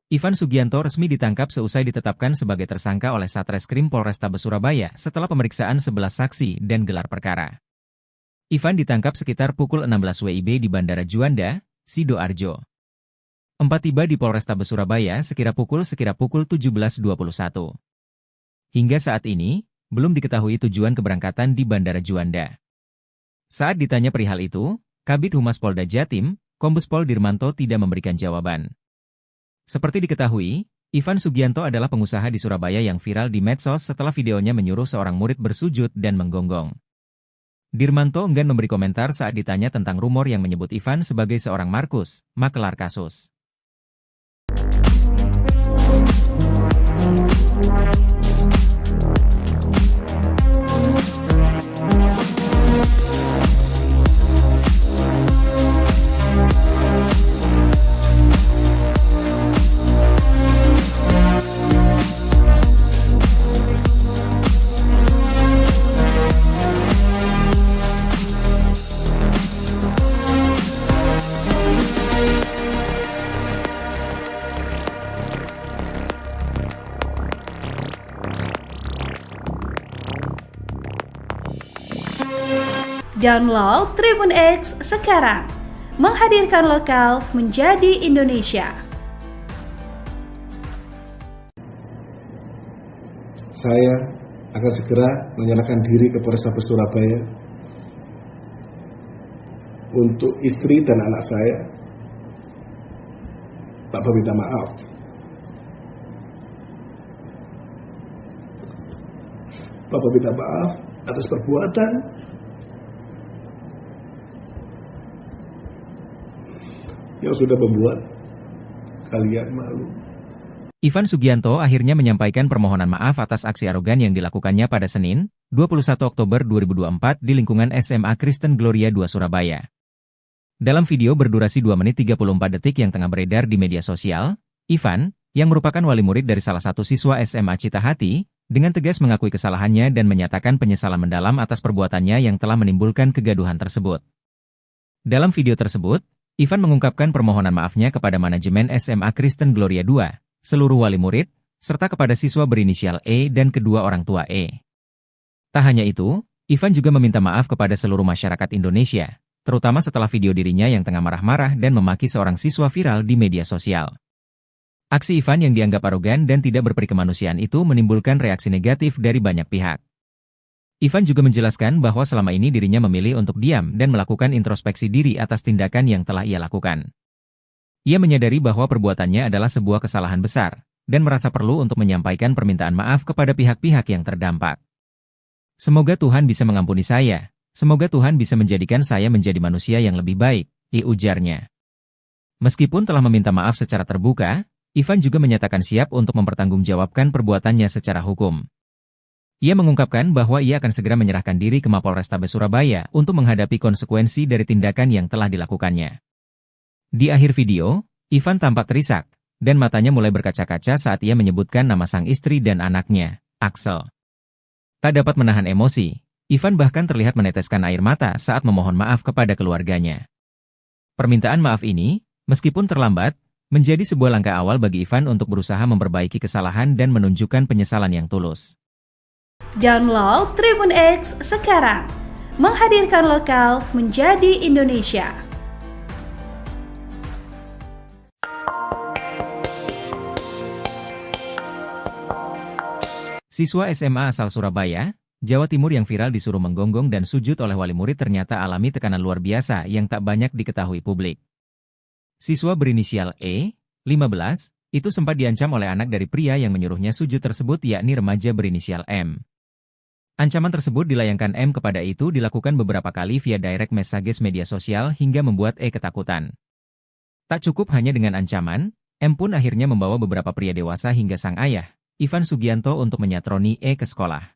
Ivan Sugianto resmi ditangkap seusai ditetapkan sebagai tersangka oleh Satreskrim Polrestabes Surabaya setelah pemeriksaan 11 saksi dan gelar perkara. Ivan ditangkap sekitar pukul 16 WIB di Bandara Juanda, Sidoarjo. Tiba di Polrestabes Surabaya sekira pukul 17.21. Hingga saat ini, belum diketahui tujuan keberangkatan di Bandara Juanda. Saat ditanya perihal itu, Kabid Humas Polda Jatim, Kombes Pol Dirmanto tidak memberikan jawaban. Seperti diketahui, Ivan Sugianto adalah pengusaha di Surabaya yang viral di medsos setelah videonya menyuruh seorang murid bersujud dan menggonggong. Dirmanto enggan memberi komentar saat ditanya tentang rumor yang menyebut Ivan sebagai seorang Markus, makelar kasus. Download Tribun X sekarang, menghadirkan lokal menjadi Indonesia. Saya akan segera menyerahkan diri ke Polrestabes Surabaya untuk istri dan anak saya. Bapak minta maaf. Bapak minta maaf atas perbuatan yang sudah membuat kalian malu. Ivan Sugianto akhirnya menyampaikan permohonan maaf atas aksi arogan yang dilakukannya pada Senin, 21 Oktober 2024 di lingkungan SMA Kristen Gloria II Surabaya. Dalam video berdurasi 2 menit 34 detik yang tengah beredar di media sosial, Ivan, yang merupakan wali murid dari salah satu siswa SMA Citahati, dengan tegas mengakui kesalahannya dan menyatakan penyesalan mendalam atas perbuatannya yang telah menimbulkan kegaduhan tersebut. Dalam video tersebut, Ivan mengungkapkan permohonan maafnya kepada manajemen SMA Kristen Gloria II, seluruh wali murid, serta kepada siswa berinisial E dan kedua orang tua E. Tak hanya itu, Ivan juga meminta maaf kepada seluruh masyarakat Indonesia, terutama setelah video dirinya yang tengah marah-marah dan memaki seorang siswa viral di media sosial. Aksi Ivan yang dianggap arogan dan tidak berperikemanusiaan itu menimbulkan reaksi negatif dari banyak pihak. Ivan juga menjelaskan bahwa selama ini dirinya memilih untuk diam dan melakukan introspeksi diri atas tindakan yang telah ia lakukan. Ia menyadari bahwa perbuatannya adalah sebuah kesalahan besar, dan merasa perlu untuk menyampaikan permintaan maaf kepada pihak-pihak yang terdampak. Semoga Tuhan bisa mengampuni saya, semoga Tuhan bisa menjadikan saya menjadi manusia yang lebih baik, ujarnya. Meskipun telah meminta maaf secara terbuka, Ivan juga menyatakan siap untuk mempertanggungjawabkan perbuatannya secara hukum. Ia mengungkapkan bahwa ia akan segera menyerahkan diri ke Mapolrestabes Surabaya untuk menghadapi konsekuensi dari tindakan yang telah dilakukannya. Di akhir video, Ivan tampak terisak, dan matanya mulai berkaca-kaca saat ia menyebutkan nama sang istri dan anaknya, Axel. Tak dapat menahan emosi, Ivan bahkan terlihat meneteskan air mata saat memohon maaf kepada keluarganya. Permintaan maaf ini, meskipun terlambat, menjadi sebuah langkah awal bagi Ivan untuk berusaha memperbaiki kesalahan dan menunjukkan penyesalan yang tulus. Download Tribun X sekarang, menghadirkan lokal menjadi Indonesia. Siswa SMA asal Surabaya, Jawa Timur yang viral disuruh menggonggong dan sujud oleh wali murid ternyata alami tekanan luar biasa yang tak banyak diketahui publik. Siswa berinisial E, 15, itu sempat diancam oleh anak dari pria yang menyuruhnya sujud tersebut yakni remaja berinisial M. Ancaman tersebut dilayangkan M kepada itu dilakukan beberapa kali via direct messages media sosial hingga membuat E ketakutan. Tak cukup hanya dengan ancaman, M pun akhirnya membawa beberapa pria dewasa hingga sang ayah, Ivan Sugianto untuk menyatroni E ke sekolah.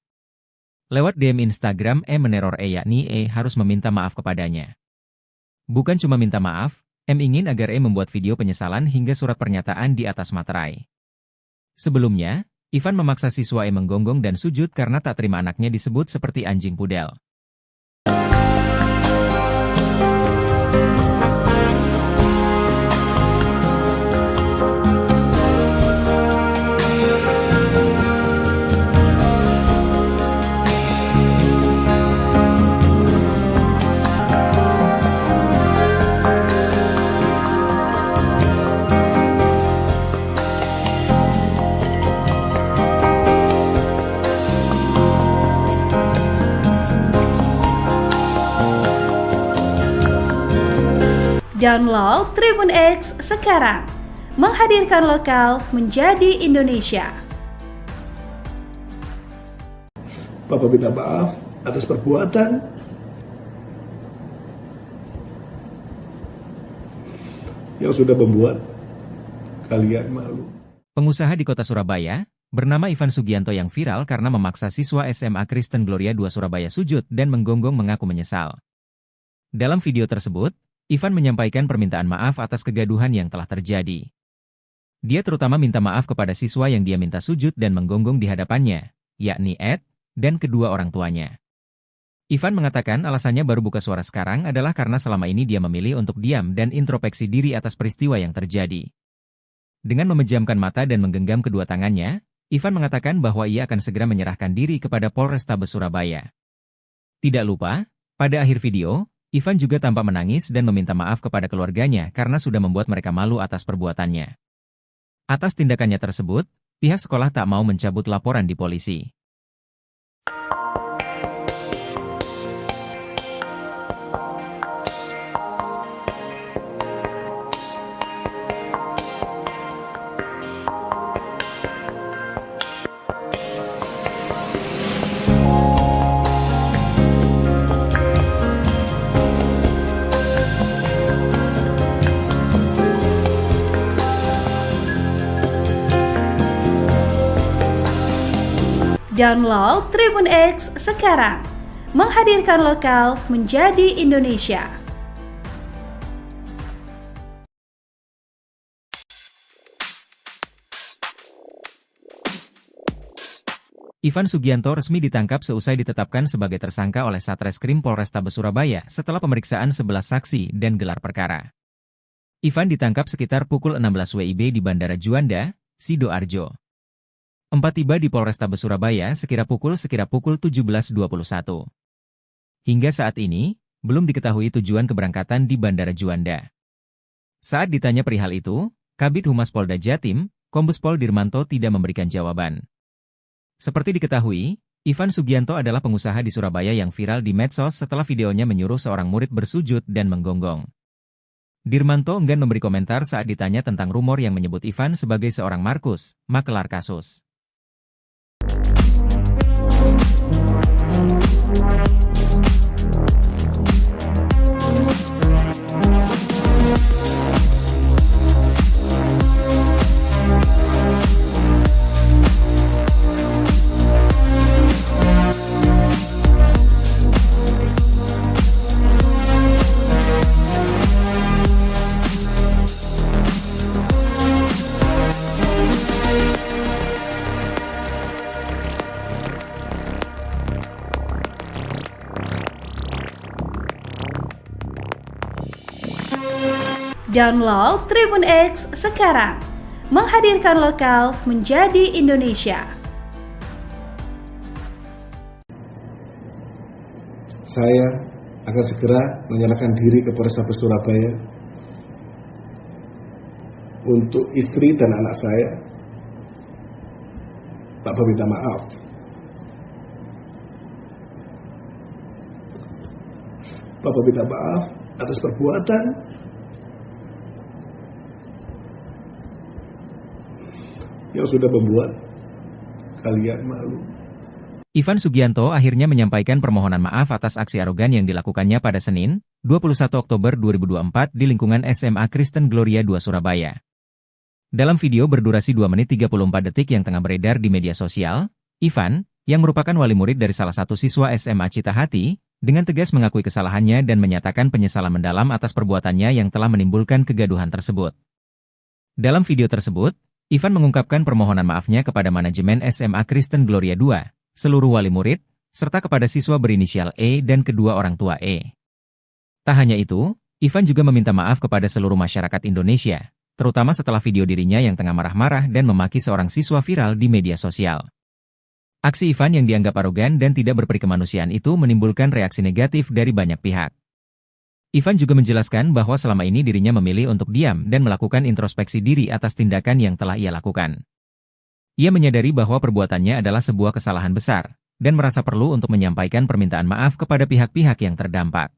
Lewat DM Instagram M meneror E yakni E harus meminta maaf kepadanya. Bukan cuma minta maaf, M ingin agar E membuat video penyesalan hingga surat pernyataan di atas materai. Sebelumnya, Ivan memaksa siswa E menggonggong dan sujud karena tak terima anaknya disebut seperti anjing pudel. Download Tribun X sekarang. Menghadirkan lokal menjadi Indonesia. Bapak minta maaf atas perbuatan yang sudah membuat kalian malu. Pengusaha di kota Surabaya, bernama Ivan Sugianto yang viral karena memaksa siswa SMA Kristen Gloria 2 Surabaya sujud dan menggonggong mengaku menyesal. Dalam video tersebut, Ivan menyampaikan permintaan maaf atas kegaduhan yang telah terjadi. Dia terutama minta maaf kepada siswa yang dia minta sujud dan menggonggong di hadapannya, yakni Ed dan kedua orang tuanya. Ivan mengatakan alasannya baru buka suara sekarang adalah karena selama ini dia memilih untuk diam dan introspeksi diri atas peristiwa yang terjadi. Dengan memejamkan mata dan menggenggam kedua tangannya, Ivan mengatakan bahwa ia akan segera menyerahkan diri kepada Polrestabes Surabaya. Tidak lupa, pada akhir video, Ivan juga tampak menangis dan meminta maaf kepada keluarganya karena sudah membuat mereka malu atas perbuatannya. Atas tindakannya tersebut, pihak sekolah tak mau mencabut laporan di polisi. Download Tribun X sekarang. Menghadirkan lokal menjadi Indonesia. Ivan Sugianto resmi ditangkap seusai ditetapkan sebagai tersangka oleh Satreskrim Polrestabes Surabaya setelah pemeriksaan 11 saksi dan gelar perkara. Ivan ditangkap sekitar pukul 16 WIB di Bandara Juanda, Sidoarjo. Tiba di Polrestabes Surabaya sekira pukul 17.21. Hingga saat ini, belum diketahui tujuan keberangkatan di Bandara Juanda. Saat ditanya perihal itu, Kabid Humas Polda Jatim, Kombes Pol Dirmanto tidak memberikan jawaban. Seperti diketahui, Ivan Sugianto adalah pengusaha di Surabaya yang viral di medsos setelah videonya menyuruh seorang murid bersujud dan menggonggong. Dirmanto enggan memberi komentar saat ditanya tentang rumor yang menyebut Ivan sebagai seorang Markus, makelar kasus. Download Tribun X sekarang. Menghadirkan lokal menjadi Indonesia. Saya akan segera menyerahkan diri ke Polrestabes Surabaya untuk istri dan anak saya. Bapak minta maaf. Bapak minta maaf atas perbuatan yang sudah membuat kalian malu. Ivan Sugianto akhirnya menyampaikan permohonan maaf atas aksi arogan yang dilakukannya pada Senin, 21 Oktober 2024 di lingkungan SMA Kristen Gloria 2 Surabaya. Dalam video berdurasi 2 menit 34 detik yang tengah beredar di media sosial, Ivan, yang merupakan wali murid dari salah satu siswa SMA Citahati, dengan tegas mengakui kesalahannya dan menyatakan penyesalan mendalam atas perbuatannya yang telah menimbulkan kegaduhan tersebut. Dalam video tersebut, Ivan mengungkapkan permohonan maafnya kepada manajemen SMA Kristen Gloria 2, seluruh wali murid, serta kepada siswa berinisial E dan kedua orang tua E. Tak hanya itu, Ivan juga meminta maaf kepada seluruh masyarakat Indonesia, terutama setelah video dirinya yang tengah marah-marah dan memaki seorang siswa viral di media sosial. Aksi Ivan yang dianggap arogan dan tidak berperikemanusiaan itu menimbulkan reaksi negatif dari banyak pihak. Ivan juga menjelaskan bahwa selama ini dirinya memilih untuk diam dan melakukan introspeksi diri atas tindakan yang telah ia lakukan. Ia menyadari bahwa perbuatannya adalah sebuah kesalahan besar, dan merasa perlu untuk menyampaikan permintaan maaf kepada pihak-pihak yang terdampak.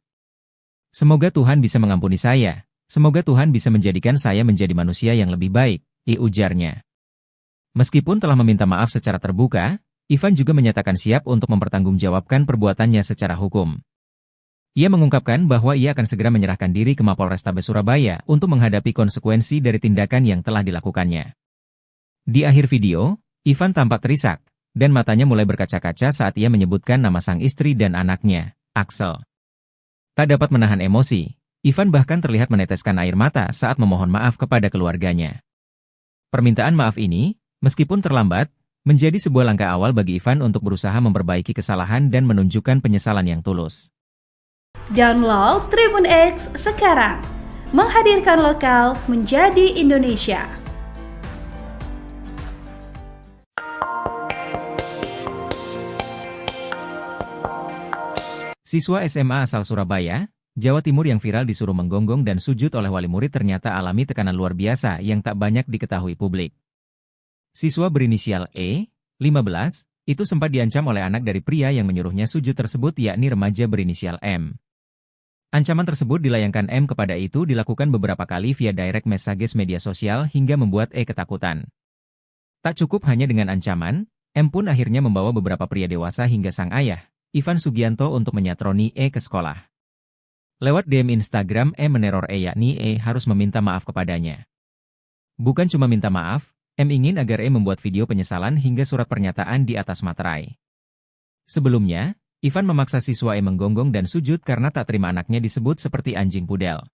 Semoga Tuhan bisa mengampuni saya, Semoga Tuhan bisa menjadikan saya menjadi manusia yang lebih baik, ujarnya. Meskipun telah meminta maaf secara terbuka, Ivan juga menyatakan siap untuk mempertanggungjawabkan perbuatannya secara hukum. Ia mengungkapkan bahwa ia akan segera menyerahkan diri ke Mapolrestabes Surabaya untuk menghadapi konsekuensi dari tindakan yang telah dilakukannya. Di akhir video, Ivan tampak terisak, dan matanya mulai berkaca-kaca saat ia menyebutkan nama sang istri dan anaknya, Axel. Tak dapat menahan emosi, Ivan bahkan terlihat meneteskan air mata saat memohon maaf kepada keluarganya. Permintaan maaf ini, meskipun terlambat, menjadi sebuah langkah awal bagi Ivan untuk berusaha memperbaiki kesalahan dan menunjukkan penyesalan yang tulus. Download Tribun X sekarang, menghadirkan lokal menjadi Indonesia. Siswa SMA asal Surabaya, Jawa Timur yang viral disuruh menggonggong dan sujud oleh wali murid ternyata alami tekanan luar biasa yang tak banyak diketahui publik. Siswa berinisial E, 15, itu sempat diancam oleh anak dari pria yang menyuruhnya sujud tersebut yakni remaja berinisial M. Ancaman tersebut dilayangkan M kepada itu dilakukan beberapa kali via direct messages media sosial hingga membuat E ketakutan. Tak cukup hanya dengan ancaman, M pun akhirnya membawa beberapa pria dewasa hingga sang ayah, Ivan Sugianto untuk menyatroni E ke sekolah. Lewat DM Instagram M meneror E yakni E harus meminta maaf kepadanya. Bukan cuma minta maaf, M ingin agar E membuat video penyesalan hingga surat pernyataan di atas materai. Sebelumnya, Ivan memaksa siswa E menggonggong dan sujud karena tak terima anaknya disebut seperti anjing pudel.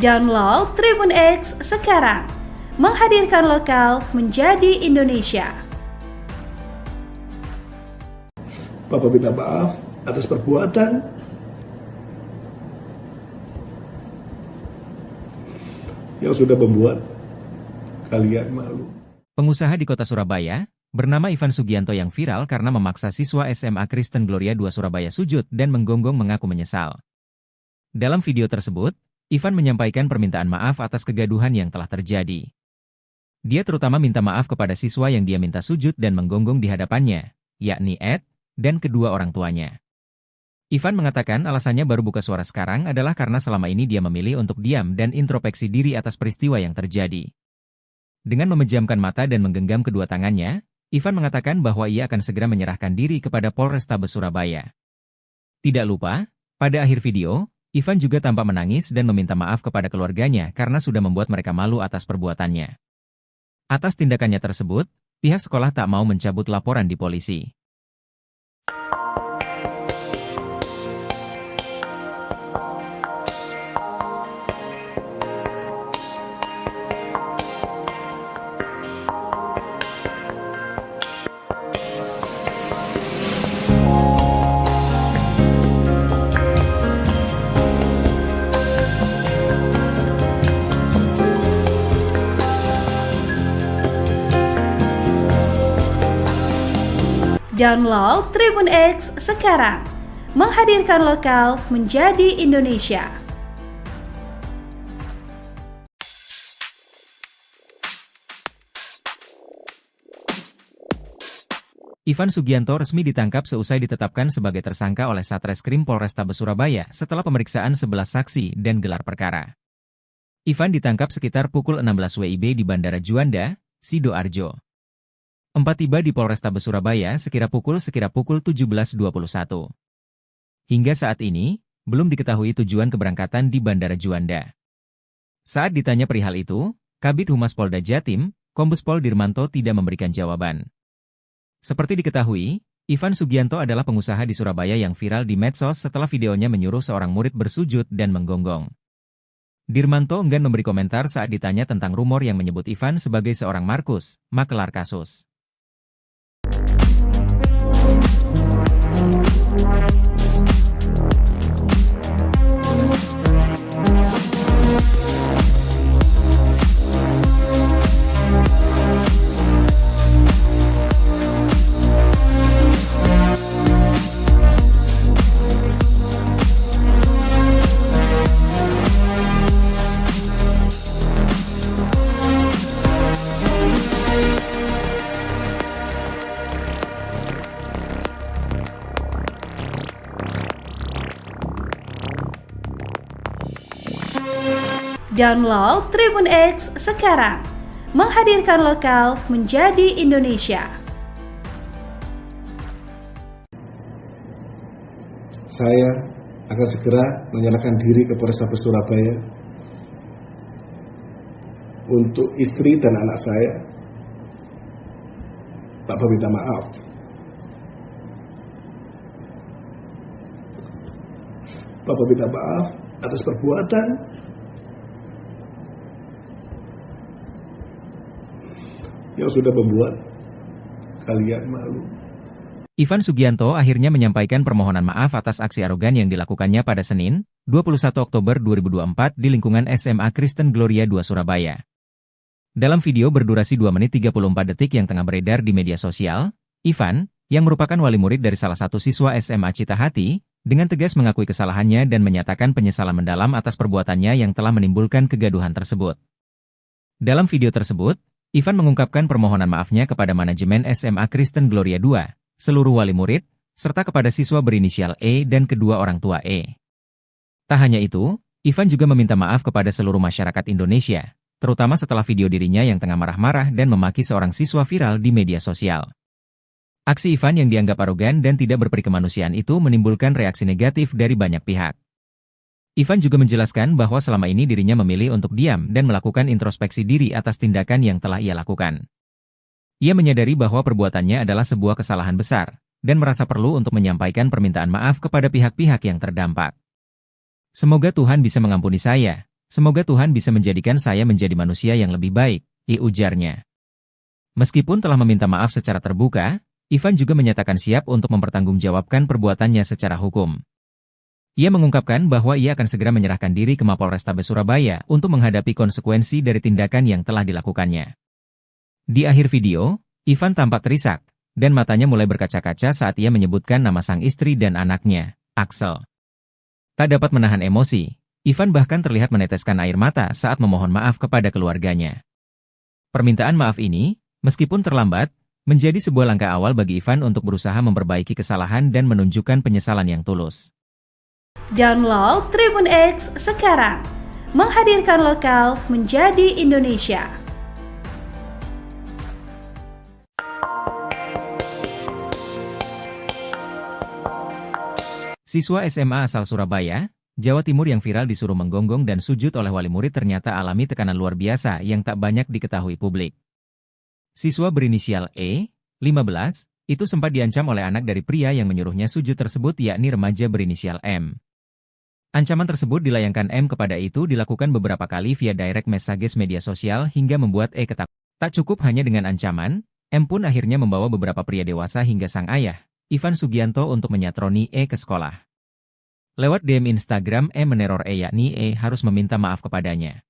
Download Tribun X sekarang, menghadirkan lokal menjadi Indonesia. Papa minta maaf atas perbuatan yang sudah membuat kalian malu. Pengusaha di kota Surabaya, bernama Ivan Sugianto yang viral karena memaksa siswa SMA Kristen Gloria 2 Surabaya sujud dan menggonggong mengaku menyesal. Dalam video tersebut, Ivan menyampaikan permintaan maaf atas kegaduhan yang telah terjadi. Dia terutama minta maaf kepada siswa yang dia minta sujud dan menggonggong di hadapannya, yakni Ed, dan kedua orang tuanya. Ivan mengatakan alasannya baru buka suara sekarang adalah karena selama ini dia memilih untuk diam dan introspeksi diri atas peristiwa yang terjadi. Dengan memejamkan mata dan menggenggam kedua tangannya, Ivan mengatakan bahwa ia akan segera menyerahkan diri kepada Polrestabes Surabaya. Tidak lupa, pada akhir video, Ivan juga tampak menangis dan meminta maaf kepada keluarganya karena sudah membuat mereka malu atas perbuatannya. Atas tindakannya tersebut, pihak sekolah tak mau mencabut laporan di polisi. Download Tribun X sekarang, menghadirkan lokal menjadi Indonesia. Ivan Sugianto resmi ditangkap seusai ditetapkan sebagai tersangka oleh Satreskrim Polrestabes Surabaya setelah pemeriksaan 11 saksi dan gelar perkara. Ivan ditangkap sekitar pukul 16 WIB di Bandara Juanda, Sidoarjo. 4 tiba di Polrestabes Surabaya sekira pukul 17.21. Hingga saat ini, belum diketahui tujuan keberangkatan di Bandara Juanda. Saat ditanya perihal itu, Kabid Humas Polda Jatim, Kombes Pol Dirmanto tidak memberikan jawaban. Seperti diketahui, Ivan Sugianto adalah pengusaha di Surabaya yang viral di medsos setelah videonya menyuruh seorang murid bersujud dan menggonggong. Dirmanto enggan memberi komentar saat ditanya tentang rumor yang menyebut Ivan sebagai seorang Markus, makelar kasus. Download Tribun X sekarang. Menghadirkan lokal menjadi Indonesia. Saya akan segera menyerahkan diri ke Polrestabes Surabaya untuk istri dan anak saya. Bapak minta maaf. Bapak minta maaf atas perbuatan yang sudah membuat kalian malu. Ivan Sugianto akhirnya menyampaikan permohonan maaf atas aksi arogan yang dilakukannya pada Senin, 21 Oktober 2024 di lingkungan SMA Kristen Gloria II Surabaya. Dalam video berdurasi 2 menit 34 detik yang tengah beredar di media sosial, Ivan, yang merupakan wali murid dari salah satu siswa SMA Citahati, dengan tegas mengakui kesalahannya dan menyatakan penyesalan mendalam atas perbuatannya yang telah menimbulkan kegaduhan tersebut. Dalam video tersebut, Ivan mengungkapkan permohonan maafnya kepada manajemen SMA Kristen Gloria II, seluruh wali murid, serta kepada siswa berinisial E dan kedua orang tua E. Tak hanya itu, Ivan juga meminta maaf kepada seluruh masyarakat Indonesia, terutama setelah video dirinya yang tengah marah-marah dan memaki seorang siswa viral di media sosial. Aksi Ivan yang dianggap arogan dan tidak berperikemanusiaan itu menimbulkan reaksi negatif dari banyak pihak. Ivan juga menjelaskan bahwa selama ini dirinya memilih untuk diam dan melakukan introspeksi diri atas tindakan yang telah ia lakukan. Ia menyadari bahwa perbuatannya adalah sebuah kesalahan besar, dan merasa perlu untuk menyampaikan permintaan maaf kepada pihak-pihak yang terdampak. Semoga Tuhan bisa mengampuni saya. Semoga Tuhan bisa menjadikan saya menjadi manusia yang lebih baik, ujarnya. Meskipun telah meminta maaf secara terbuka, Ivan juga menyatakan siap untuk mempertanggungjawabkan perbuatannya secara hukum. Ia mengungkapkan bahwa ia akan segera menyerahkan diri ke Mapolrestabes Surabaya untuk menghadapi konsekuensi dari tindakan yang telah dilakukannya. Di akhir video, Ivan tampak terisak, dan matanya mulai berkaca-kaca saat ia menyebutkan nama sang istri dan anaknya, Axel. Tak dapat menahan emosi, Ivan bahkan terlihat meneteskan air mata saat memohon maaf kepada keluarganya. Permintaan maaf ini, meskipun terlambat, menjadi sebuah langkah awal bagi Ivan untuk berusaha memperbaiki kesalahan dan menunjukkan penyesalan yang tulus. Download Tribun X sekarang. Menghadirkan lokal menjadi Indonesia. Siswa SMA asal Surabaya, Jawa Timur yang viral disuruh menggonggong dan sujud oleh wali murid ternyata alami tekanan luar biasa yang tak banyak diketahui publik. Siswa berinisial E, 15, itu sempat diancam oleh anak dari pria yang menyuruhnya sujud tersebut yakni remaja berinisial M. Ancaman tersebut dilayangkan M kepada itu dilakukan beberapa kali via direct messages media sosial hingga membuat E ketakutan. Tak cukup hanya dengan ancaman, M pun akhirnya membawa beberapa pria dewasa hingga sang ayah, Ivan Sugianto untuk menyatroni E ke sekolah. Lewat DM Instagram, meneror yakni harus meminta maaf kepadanya.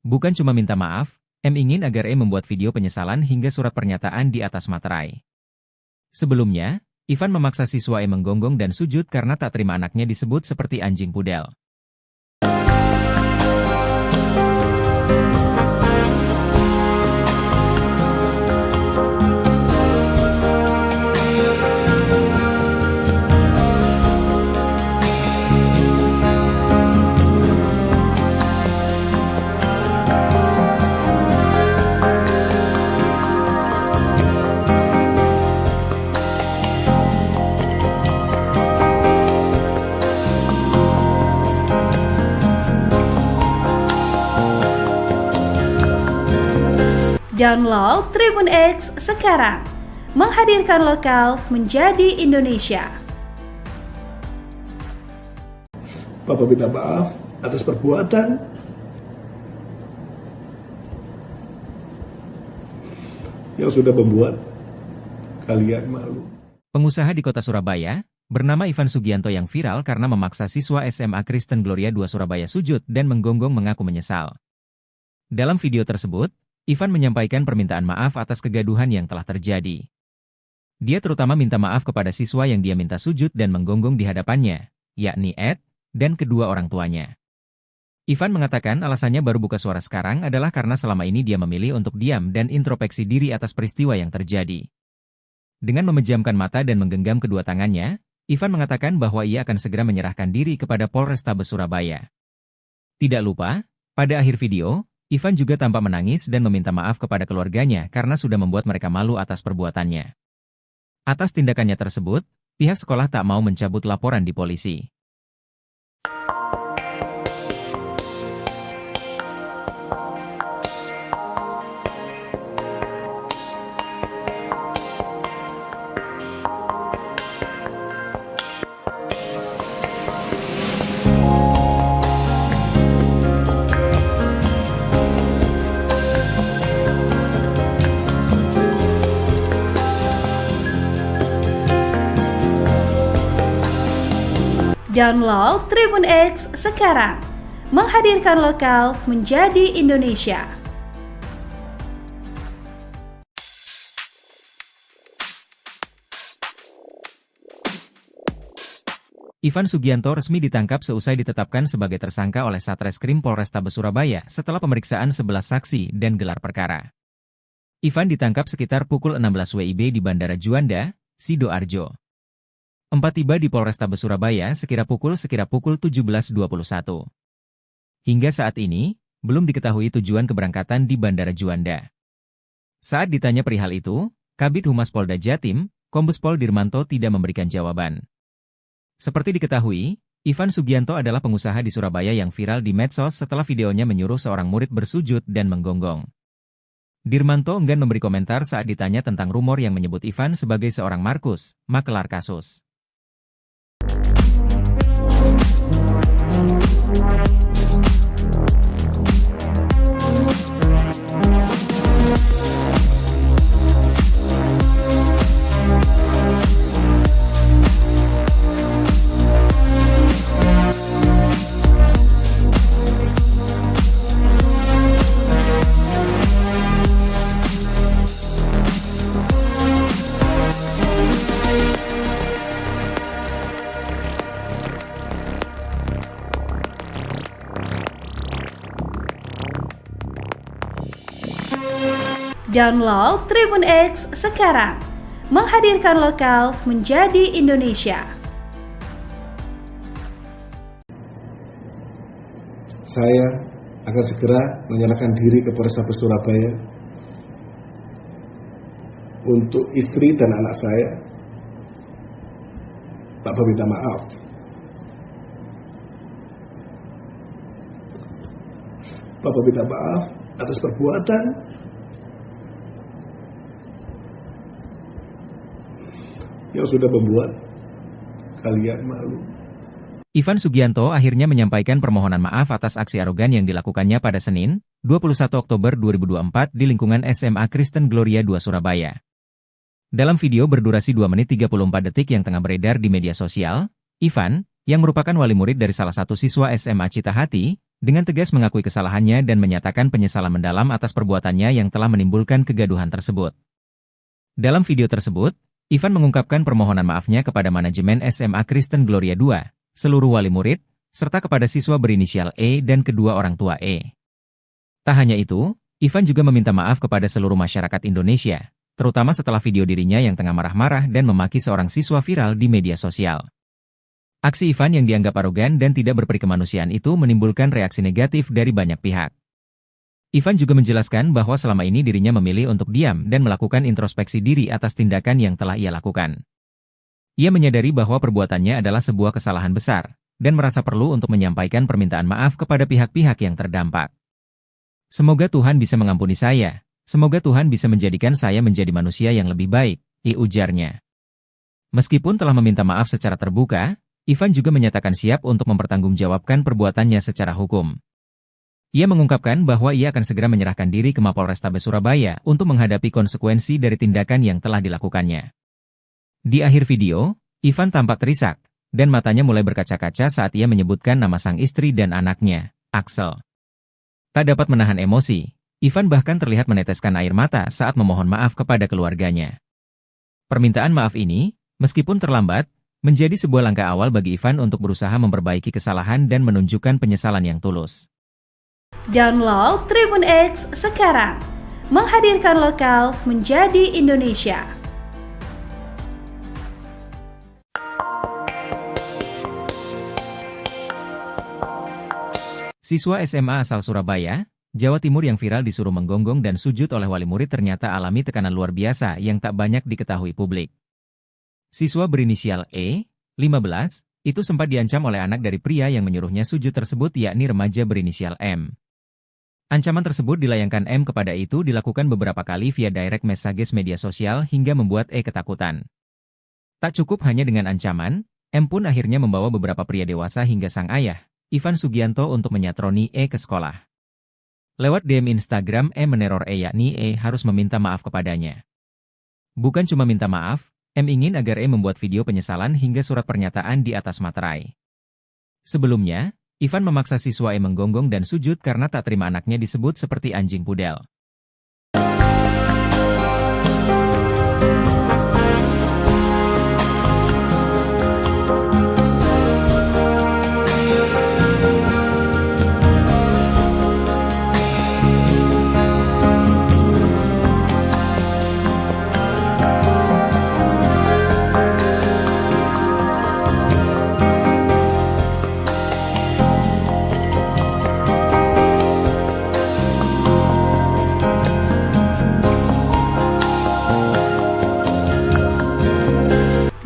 Bukan cuma minta maaf, M ingin agar membuat video penyesalan hingga surat pernyataan di atas materai. Sebelumnya, Ivan memaksa siswa menggonggong dan sujud karena tak terima anaknya disebut seperti anjing pudel. Download Tribun X sekarang. Menghadirkan lokal menjadi Indonesia. Bapak minta maaf atas perbuatan yang sudah membuat kalian malu. Pengusaha di kota Surabaya, bernama Ivan Sugianto yang viral karena memaksa siswa SMA Kristen Gloria II Surabaya sujud dan menggonggong mengaku menyesal. Dalam video tersebut, Ivan menyampaikan permintaan maaf atas kegaduhan yang telah terjadi. Dia terutama minta maaf kepada siswa yang dia minta sujud dan menggonggong di hadapannya, yakni Ed, dan kedua orang tuanya. Ivan mengatakan alasannya baru buka suara sekarang adalah karena selama ini dia memilih untuk diam dan introspeksi diri atas peristiwa yang terjadi. Dengan memejamkan mata dan menggenggam kedua tangannya, Ivan mengatakan bahwa ia akan segera menyerahkan diri kepada Polrestabes Surabaya. Tidak lupa, Pada akhir video, Ivan juga tampak menangis dan meminta maaf kepada keluarganya karena sudah membuat mereka malu atas perbuatannya. Atas tindakannya tersebut, pihak sekolah tak mau mencabut laporan di polisi. Download Tribun X sekarang, menghadirkan lokal menjadi Indonesia. Ivan Sugianto resmi ditangkap seusai ditetapkan sebagai tersangka oleh Satreskrim Polrestabes Surabaya setelah pemeriksaan 11 saksi dan gelar perkara. Ivan ditangkap sekitar pukul 16 WIB di Bandara Juanda, Sidoarjo. Tiba di Polrestabes Surabaya sekira pukul 17.21. Hingga saat ini, belum diketahui tujuan keberangkatan di Bandara Juanda. Saat ditanya perihal itu, Kabid Humas Polda Jatim, Kombes Pol Dirmanto tidak memberikan jawaban. Seperti diketahui, Ivan Sugianto adalah pengusaha di Surabaya yang viral di medsos setelah videonya menyuruh seorang murid bersujud dan menggonggong. Dirmanto enggan memberi komentar saat ditanya tentang rumor yang menyebut Ivan sebagai seorang Markus, makelar kasus. Download Tribun X sekarang, menghadirkan lokal menjadi Indonesia. Saya akan segera menyerahkan diri ke Polrestabes Surabaya. Untuk istri dan anak saya, Papa minta maaf. Papa minta maaf atas perbuatan yang sudah membuat kalian malu. Ivan Sugianto akhirnya menyampaikan permohonan maaf atas aksi arogan yang dilakukannya pada Senin, 21 Oktober 2024 di lingkungan SMA Kristen Gloria II Surabaya. Dalam video berdurasi 2 menit 34 detik yang tengah beredar di media sosial, Ivan, yang merupakan wali murid dari salah satu siswa SMA Citahati, dengan tegas mengakui kesalahannya dan menyatakan penyesalan mendalam atas perbuatannya yang telah menimbulkan kegaduhan tersebut. Dalam video tersebut, Ivan mengungkapkan permohonan maafnya kepada manajemen SMA Kristen Gloria II, seluruh wali murid, serta kepada siswa berinisial E dan kedua orang tua E. Tak hanya itu, Ivan juga meminta maaf kepada seluruh masyarakat Indonesia, terutama setelah video dirinya yang tengah marah-marah dan memaki seorang siswa viral di media sosial. Aksi Ivan yang dianggap arogan dan tidak berperikemanusiaan itu menimbulkan reaksi negatif dari banyak pihak. Ivan juga menjelaskan bahwa selama ini dirinya memilih untuk diam dan melakukan introspeksi diri atas tindakan yang telah ia lakukan. Ia menyadari bahwa perbuatannya adalah sebuah kesalahan besar, dan merasa perlu untuk menyampaikan permintaan maaf kepada pihak-pihak yang terdampak. Semoga Tuhan bisa mengampuni saya, semoga Tuhan bisa menjadikan saya menjadi manusia yang lebih baik, ujarnya. Meskipun telah meminta maaf secara terbuka, Ivan juga menyatakan siap untuk mempertanggungjawabkan perbuatannya secara hukum. Ia mengungkapkan bahwa ia akan segera menyerahkan diri ke Mapolrestabes Surabaya untuk menghadapi konsekuensi dari tindakan yang telah dilakukannya. Di akhir video, Ivan tampak terisak, dan matanya mulai berkaca-kaca saat ia menyebutkan nama sang istri dan anaknya, Axel. Tak dapat menahan emosi, Ivan bahkan terlihat meneteskan air mata saat memohon maaf kepada keluarganya. Permintaan maaf ini, meskipun terlambat, menjadi sebuah langkah awal bagi Ivan untuk berusaha memperbaiki kesalahan dan menunjukkan penyesalan yang tulus. Download Tribun X sekarang, menghadirkan lokal menjadi Indonesia. Siswa SMA asal Surabaya, Jawa Timur yang viral disuruh menggonggong dan sujud oleh wali murid ternyata alami tekanan luar biasa yang tak banyak diketahui publik. Siswa berinisial E, 15, itu sempat diancam oleh anak dari pria yang menyuruhnya sujud tersebut yakni remaja berinisial M. Ancaman tersebut dilayangkan M kepada itu dilakukan beberapa kali via direct messages media sosial hingga membuat E ketakutan. Tak cukup hanya dengan ancaman, M pun akhirnya membawa beberapa pria dewasa hingga sang ayah, Ivan Sugianto untuk menyatroni E ke sekolah. Lewat DM Instagram, M meneror E yakni E harus meminta maaf kepadanya. Bukan cuma minta maaf, M ingin agar E membuat video penyesalan hingga surat pernyataan di atas materai. Sebelumnya, Ivan memaksa siswa E menggonggong dan sujud karena tak terima anaknya disebut seperti anjing pudel.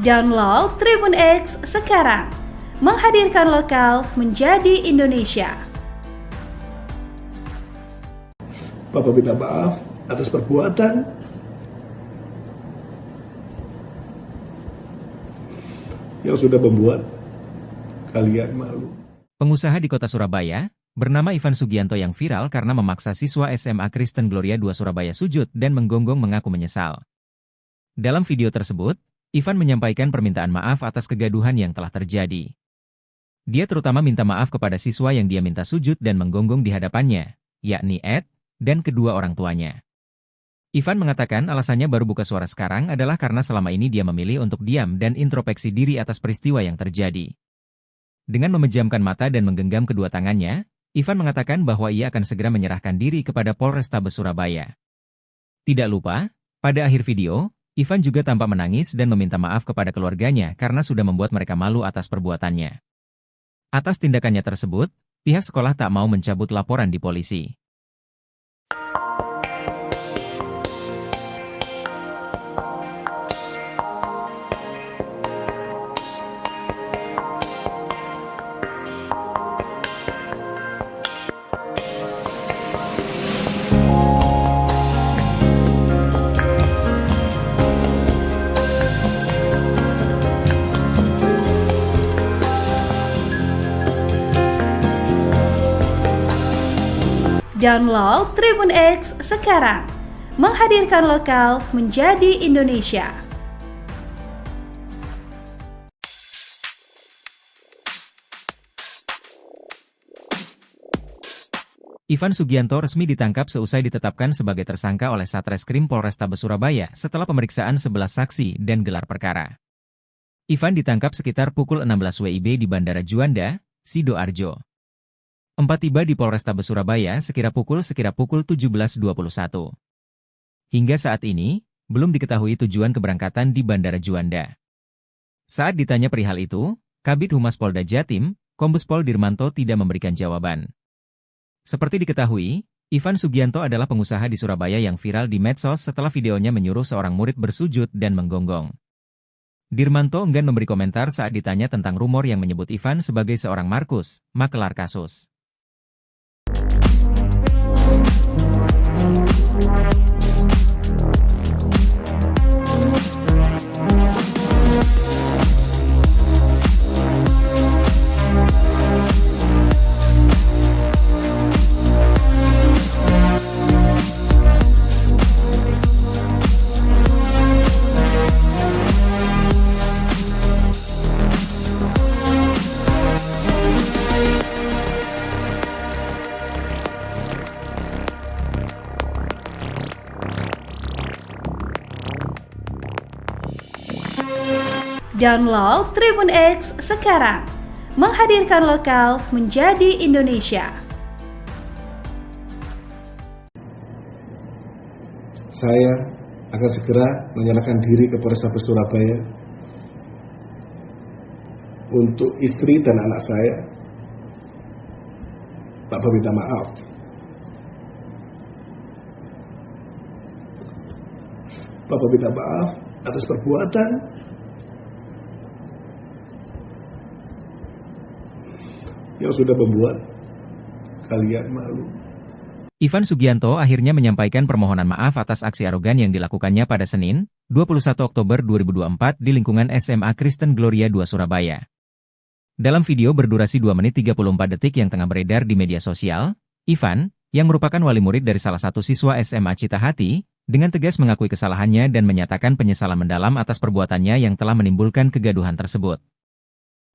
Download Tribun X sekarang, menghadirkan lokal menjadi Indonesia. Papa minta maaf atas perbuatan yang sudah membuat kalian malu. Pengusaha di kota Surabaya, bernama Ivan Sugianto yang viral karena memaksa siswa SMA Kristen Gloria 2 Surabaya sujud dan menggonggong mengaku menyesal. Dalam video tersebut, Ivan menyampaikan permintaan maaf atas kegaduhan yang telah terjadi. Dia terutama minta maaf kepada siswa yang dia minta sujud dan menggonggong di hadapannya, yakni Ed, dan kedua orang tuanya. Ivan mengatakan alasannya baru buka suara sekarang adalah karena selama ini dia memilih untuk diam dan introspeksi diri atas peristiwa yang terjadi. Dengan memejamkan mata dan menggenggam kedua tangannya, Ivan mengatakan bahwa ia akan segera menyerahkan diri kepada Polrestabes Surabaya. Tidak lupa, pada akhir video, Ivan juga tampak menangis dan meminta maaf kepada keluarganya karena sudah membuat mereka malu atas perbuatannya. Atas tindakannya tersebut, pihak sekolah tak mau mencabut laporan di polisi. Download Tribun X sekarang, menghadirkan lokal menjadi Indonesia. Ivan Sugianto resmi ditangkap seusai ditetapkan sebagai tersangka oleh Satreskrim Polrestabes Surabaya setelah pemeriksaan 11 saksi dan gelar perkara. Ivan ditangkap sekitar pukul 16 WIB di Bandara Juanda, Sidoarjo. 4 tiba di Polrestabes Surabaya sekira pukul 17.21. Hingga saat ini, belum diketahui tujuan keberangkatan di Bandara Juanda. Saat ditanya perihal itu, Kabid Humas Polda Jatim, Kombes Pol Dirmanto tidak memberikan jawaban. Seperti diketahui, Ivan Sugianto adalah pengusaha di Surabaya yang viral di medsos setelah videonya menyuruh seorang murid bersujud dan menggonggong. Dirmanto enggan memberi komentar saat ditanya tentang rumor yang menyebut Ivan sebagai seorang Markus, makelar kasus. Download Tribun X sekarang, menghadirkan lokal menjadi Indonesia. Saya akan segera menyerahkan diri ke Polrestabes Surabaya untuk istri dan anak saya Papa minta maaf. Papa minta maaf atas perbuatan yang sudah membuat kalian malu. Ivan Sugianto akhirnya menyampaikan permohonan maaf atas aksi arogan yang dilakukannya pada Senin, 21 Oktober 2024 di lingkungan SMA Kristen Gloria 2 Surabaya. Dalam video berdurasi 2 menit 34 detik yang tengah beredar di media sosial, Ivan, yang merupakan wali murid dari salah satu siswa SMA Citahati, dengan tegas mengakui kesalahannya dan menyatakan penyesalan mendalam atas perbuatannya yang telah menimbulkan kegaduhan tersebut.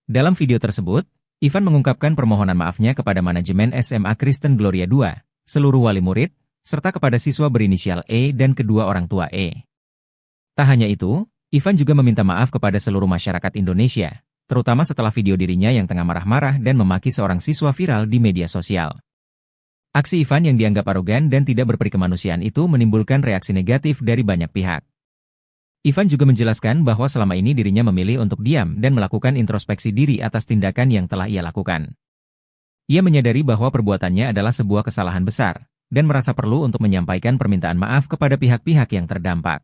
Dalam video tersebut, Ivan mengungkapkan permohonan maafnya kepada manajemen SMA Kristen Gloria 2, seluruh wali murid, serta kepada siswa berinisial E dan kedua orang tua E. Tak hanya itu, Ivan juga meminta maaf kepada seluruh masyarakat Indonesia, terutama setelah video dirinya yang tengah marah-marah dan memaki seorang siswa viral di media sosial. Aksi Ivan yang dianggap arogan dan tidak berperi kemanusiaan itu menimbulkan reaksi negatif dari banyak pihak. Ivan juga menjelaskan bahwa selama ini dirinya memilih untuk diam dan melakukan introspeksi diri atas tindakan yang telah ia lakukan. Ia menyadari bahwa perbuatannya adalah sebuah kesalahan besar, dan merasa perlu untuk menyampaikan permintaan maaf kepada pihak-pihak yang terdampak.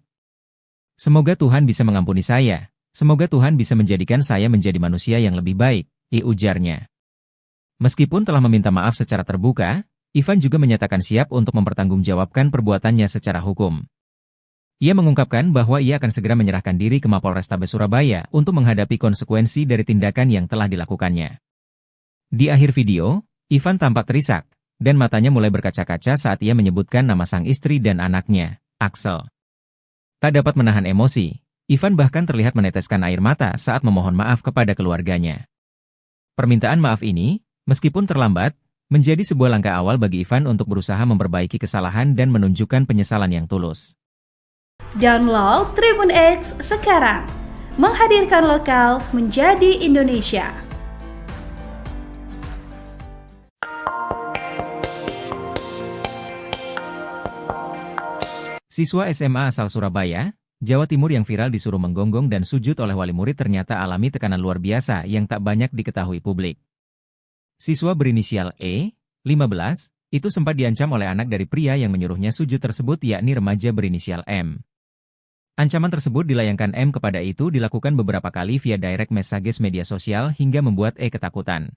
Semoga Tuhan bisa mengampuni saya, semoga Tuhan bisa menjadikan saya menjadi manusia yang lebih baik, ujarnya. Meskipun telah meminta maaf secara terbuka, Ivan juga menyatakan siap untuk mempertanggungjawabkan perbuatannya secara hukum. Ia mengungkapkan bahwa ia akan segera menyerahkan diri ke Mapolrestabes Surabaya untuk menghadapi konsekuensi dari tindakan yang telah dilakukannya. Di akhir video, Ivan tampak terisak, dan matanya mulai berkaca-kaca saat ia menyebutkan nama sang istri dan anaknya, Axel. Tak dapat menahan emosi, Ivan bahkan terlihat meneteskan air mata saat memohon maaf kepada keluarganya. Permintaan maaf ini, meskipun terlambat, menjadi sebuah langkah awal bagi Ivan untuk berusaha memperbaiki kesalahan dan menunjukkan penyesalan yang tulus. Download Tribun X sekarang, menghadirkan lokal menjadi Indonesia. Siswa SMA asal Surabaya, Jawa Timur yang viral disuruh menggonggong dan sujud oleh wali murid ternyata alami tekanan luar biasa yang tak banyak diketahui publik. Siswa berinisial E, 15, itu sempat diancam oleh anak dari pria yang menyuruhnya sujud tersebut yakni remaja berinisial M. Ancaman tersebut dilayangkan M kepada itu dilakukan beberapa kali via direct messages media sosial hingga membuat E ketakutan.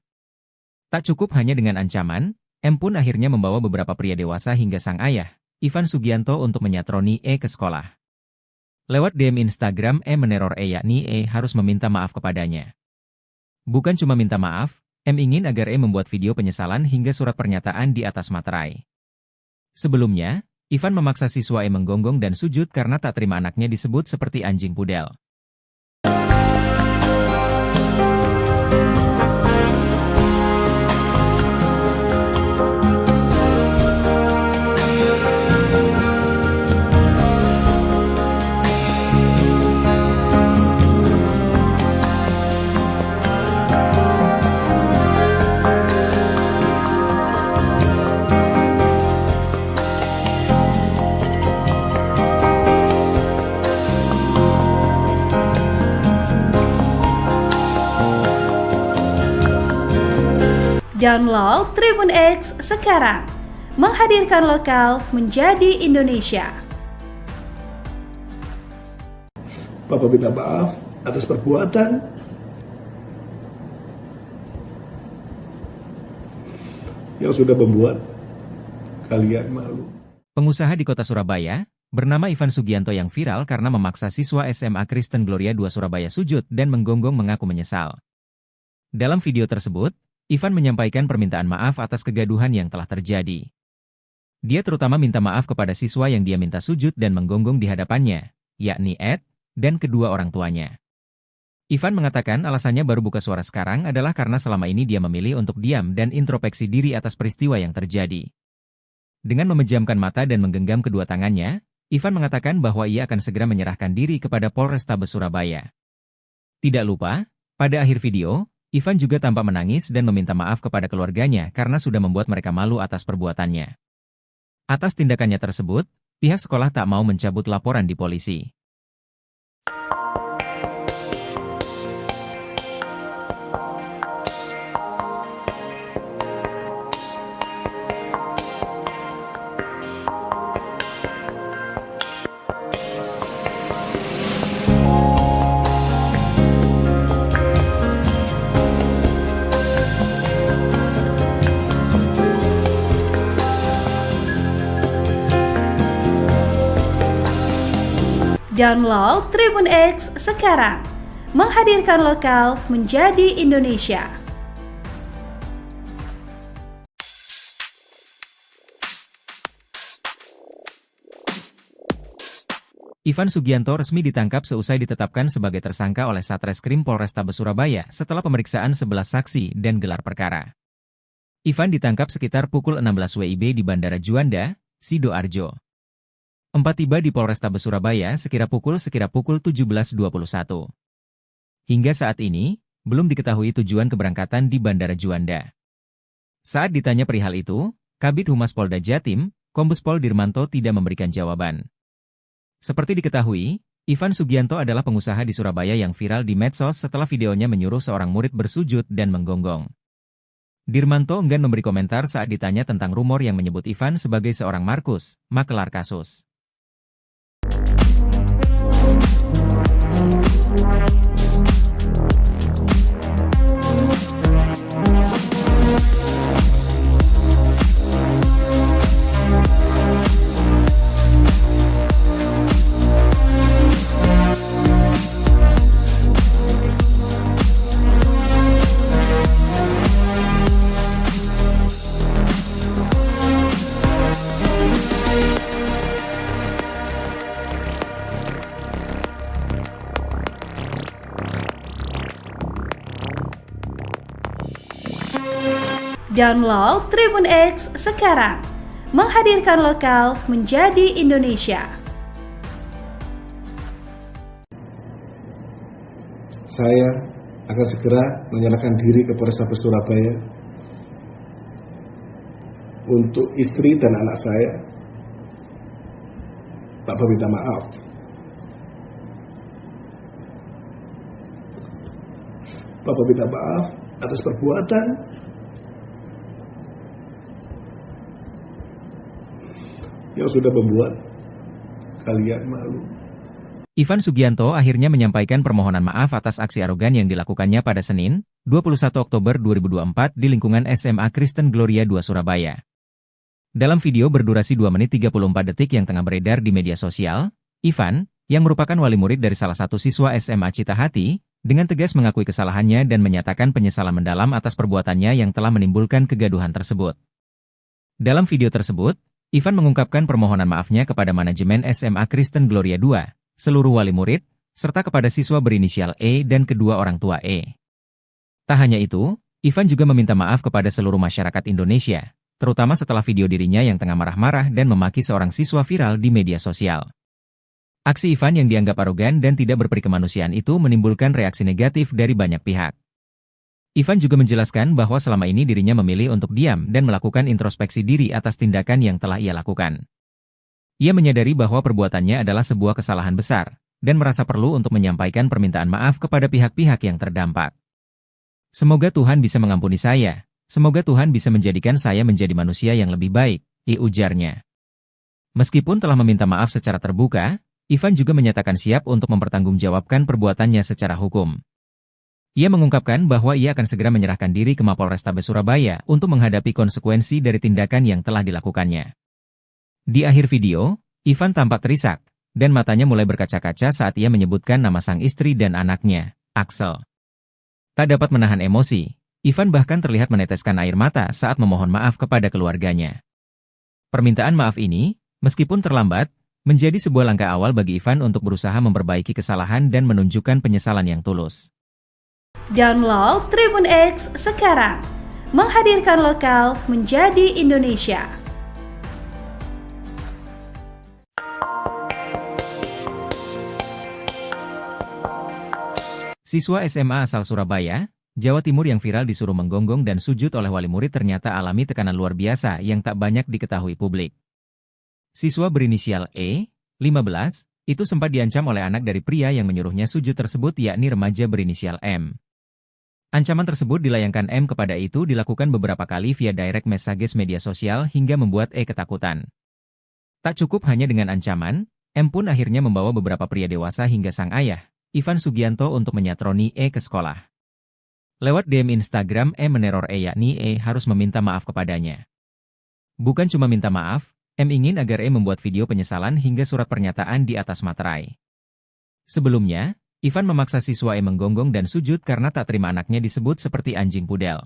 Tak cukup hanya dengan ancaman, M pun akhirnya membawa beberapa pria dewasa hingga sang ayah, Ivan Sugianto untuk menyatroni E ke sekolah. Lewat DM Instagram M meneror E yakni E harus meminta maaf kepadanya. Bukan cuma minta maaf, M ingin agar E membuat video penyesalan hingga surat pernyataan di atas materai. Sebelumnya, Ivan memaksa siswa E menggonggong dan sujud karena tak terima anaknya disebut seperti anjing pudel. Download Tribun X sekarang, menghadirkan lokal menjadi Indonesia. Papa minta maaf atas perbuatan yang sudah membuat kalian malu. Pengusaha di kota Surabaya, bernama Ivan Sugianto yang viral karena memaksa siswa SMA Kristen Gloria 2 Surabaya sujud dan menggonggong mengaku menyesal. Dalam video tersebut, Ivan menyampaikan permintaan maaf atas kegaduhan yang telah terjadi. Dia terutama minta maaf kepada siswa yang dia minta sujud dan menggonggong di hadapannya, yakni Ed, dan kedua orang tuanya. Ivan mengatakan alasannya baru buka suara sekarang adalah karena selama ini dia memilih untuk diam dan introspeksi diri atas peristiwa yang terjadi. Dengan memejamkan mata dan menggenggam kedua tangannya, Ivan mengatakan bahwa ia akan segera menyerahkan diri kepada Polrestabes Surabaya. Tidak lupa, pada akhir video, Ivan juga tampak menangis dan meminta maaf kepada keluarganya karena sudah membuat mereka malu atas perbuatannya. Atas tindakannya tersebut, pihak sekolah tak mau mencabut laporan di polisi. Download Tribun X sekarang, menghadirkan lokal menjadi Indonesia. Ivan Sugianto resmi ditangkap seusai ditetapkan sebagai tersangka oleh Satreskrim Polrestabes Surabaya setelah pemeriksaan 11 saksi dan gelar perkara. Ivan ditangkap sekitar pukul 16 WIB di Bandara Juanda, Sidoarjo. 4 tiba di Polrestabes Surabaya sekira pukul 17.21. Hingga saat ini, belum diketahui tujuan keberangkatan di Bandara Juanda. Saat ditanya perihal itu, Kabid Humas Polda Jatim, Kombes Pol Dirmanto tidak memberikan jawaban. Seperti diketahui, Ivan Sugianto adalah pengusaha di Surabaya yang viral di medsos setelah videonya menyuruh seorang murid bersujud dan menggonggong. Dirmanto enggan memberi komentar saat ditanya tentang rumor yang menyebut Ivan sebagai seorang Markus, makelar kasus. Download Tribun X sekarang, menghadirkan lokal menjadi Indonesia. Saya akan segera menyerahkan diri ke Polrestabes Surabaya untuk istri dan anak saya. Bapak minta maaf. Bapak minta maaf atas perbuatan yang sudah membuat kalian malu. Ivan Sugianto akhirnya menyampaikan permohonan maaf atas aksi arogan yang dilakukannya pada Senin, 21 Oktober 2024 di lingkungan SMA Kristen Gloria 2 Surabaya. Dalam video berdurasi 2 menit 34 detik yang tengah beredar di media sosial, Ivan, yang merupakan wali murid dari salah satu siswa SMA Citahati, dengan tegas mengakui kesalahannya dan menyatakan penyesalan mendalam atas perbuatannya yang telah menimbulkan kegaduhan tersebut. Dalam video tersebut, Ivan mengungkapkan permohonan maafnya kepada manajemen SMA Kristen Gloria 2, seluruh wali murid, serta kepada siswa berinisial E dan kedua orang tua E. Tak hanya itu, Ivan juga meminta maaf kepada seluruh masyarakat Indonesia, terutama setelah video dirinya yang tengah marah-marah dan memaki seorang siswa viral di media sosial. Aksi Ivan yang dianggap arogan dan tidak berperikemanusiaan itu menimbulkan reaksi negatif dari banyak pihak. Ivan juga menjelaskan bahwa selama ini dirinya memilih untuk diam dan melakukan introspeksi diri atas tindakan yang telah ia lakukan. Ia menyadari bahwa perbuatannya adalah sebuah kesalahan besar, dan merasa perlu untuk menyampaikan permintaan maaf kepada pihak-pihak yang terdampak. Semoga Tuhan bisa mengampuni saya, semoga Tuhan bisa menjadikan saya menjadi manusia yang lebih baik, ujarnya. Meskipun telah meminta maaf secara terbuka, Ivan juga menyatakan siap untuk mempertanggungjawabkan perbuatannya secara hukum. Ia mengungkapkan bahwa ia akan segera menyerahkan diri ke Mapolrestabes Surabaya untuk menghadapi konsekuensi dari tindakan yang telah dilakukannya. Di akhir video, Ivan tampak terisak, dan matanya mulai berkaca-kaca saat ia menyebutkan nama sang istri dan anaknya, Axel. Tak dapat menahan emosi, Ivan bahkan terlihat meneteskan air mata saat memohon maaf kepada keluarganya. Permintaan maaf ini, meskipun terlambat, menjadi sebuah langkah awal bagi Ivan untuk berusaha memperbaiki kesalahan dan menunjukkan penyesalan yang tulus. Download Tribun X sekarang, menghadirkan lokal menjadi Indonesia. Siswa SMA asal Surabaya, Jawa Timur yang viral disuruh menggonggong dan sujud oleh wali murid ternyata alami tekanan luar biasa yang tak banyak diketahui publik. Siswa berinisial E, 15, itu sempat diancam oleh anak dari pria yang menyuruhnya sujud tersebut yakni remaja berinisial M. Ancaman tersebut dilayangkan M kepada itu dilakukan beberapa kali via direct messages media sosial hingga membuat E ketakutan. Tak cukup hanya dengan ancaman, M pun akhirnya membawa beberapa pria dewasa hingga sang ayah, Ivan Sugianto untuk menyatroni E ke sekolah. Lewat DM Instagram M meneror E yakni E harus meminta maaf kepadanya. Bukan cuma minta maaf, M ingin agar E membuat video penyesalan hingga surat pernyataan di atas materai. Sebelumnya, Ivan memaksa siswa E menggonggong dan sujud karena tak terima anaknya disebut seperti anjing pudel.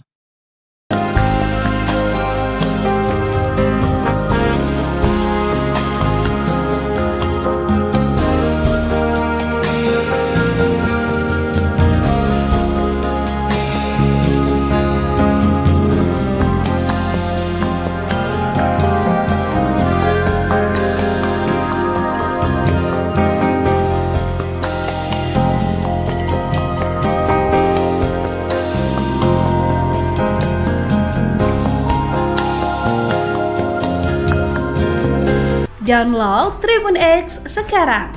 Download Tribun X sekarang,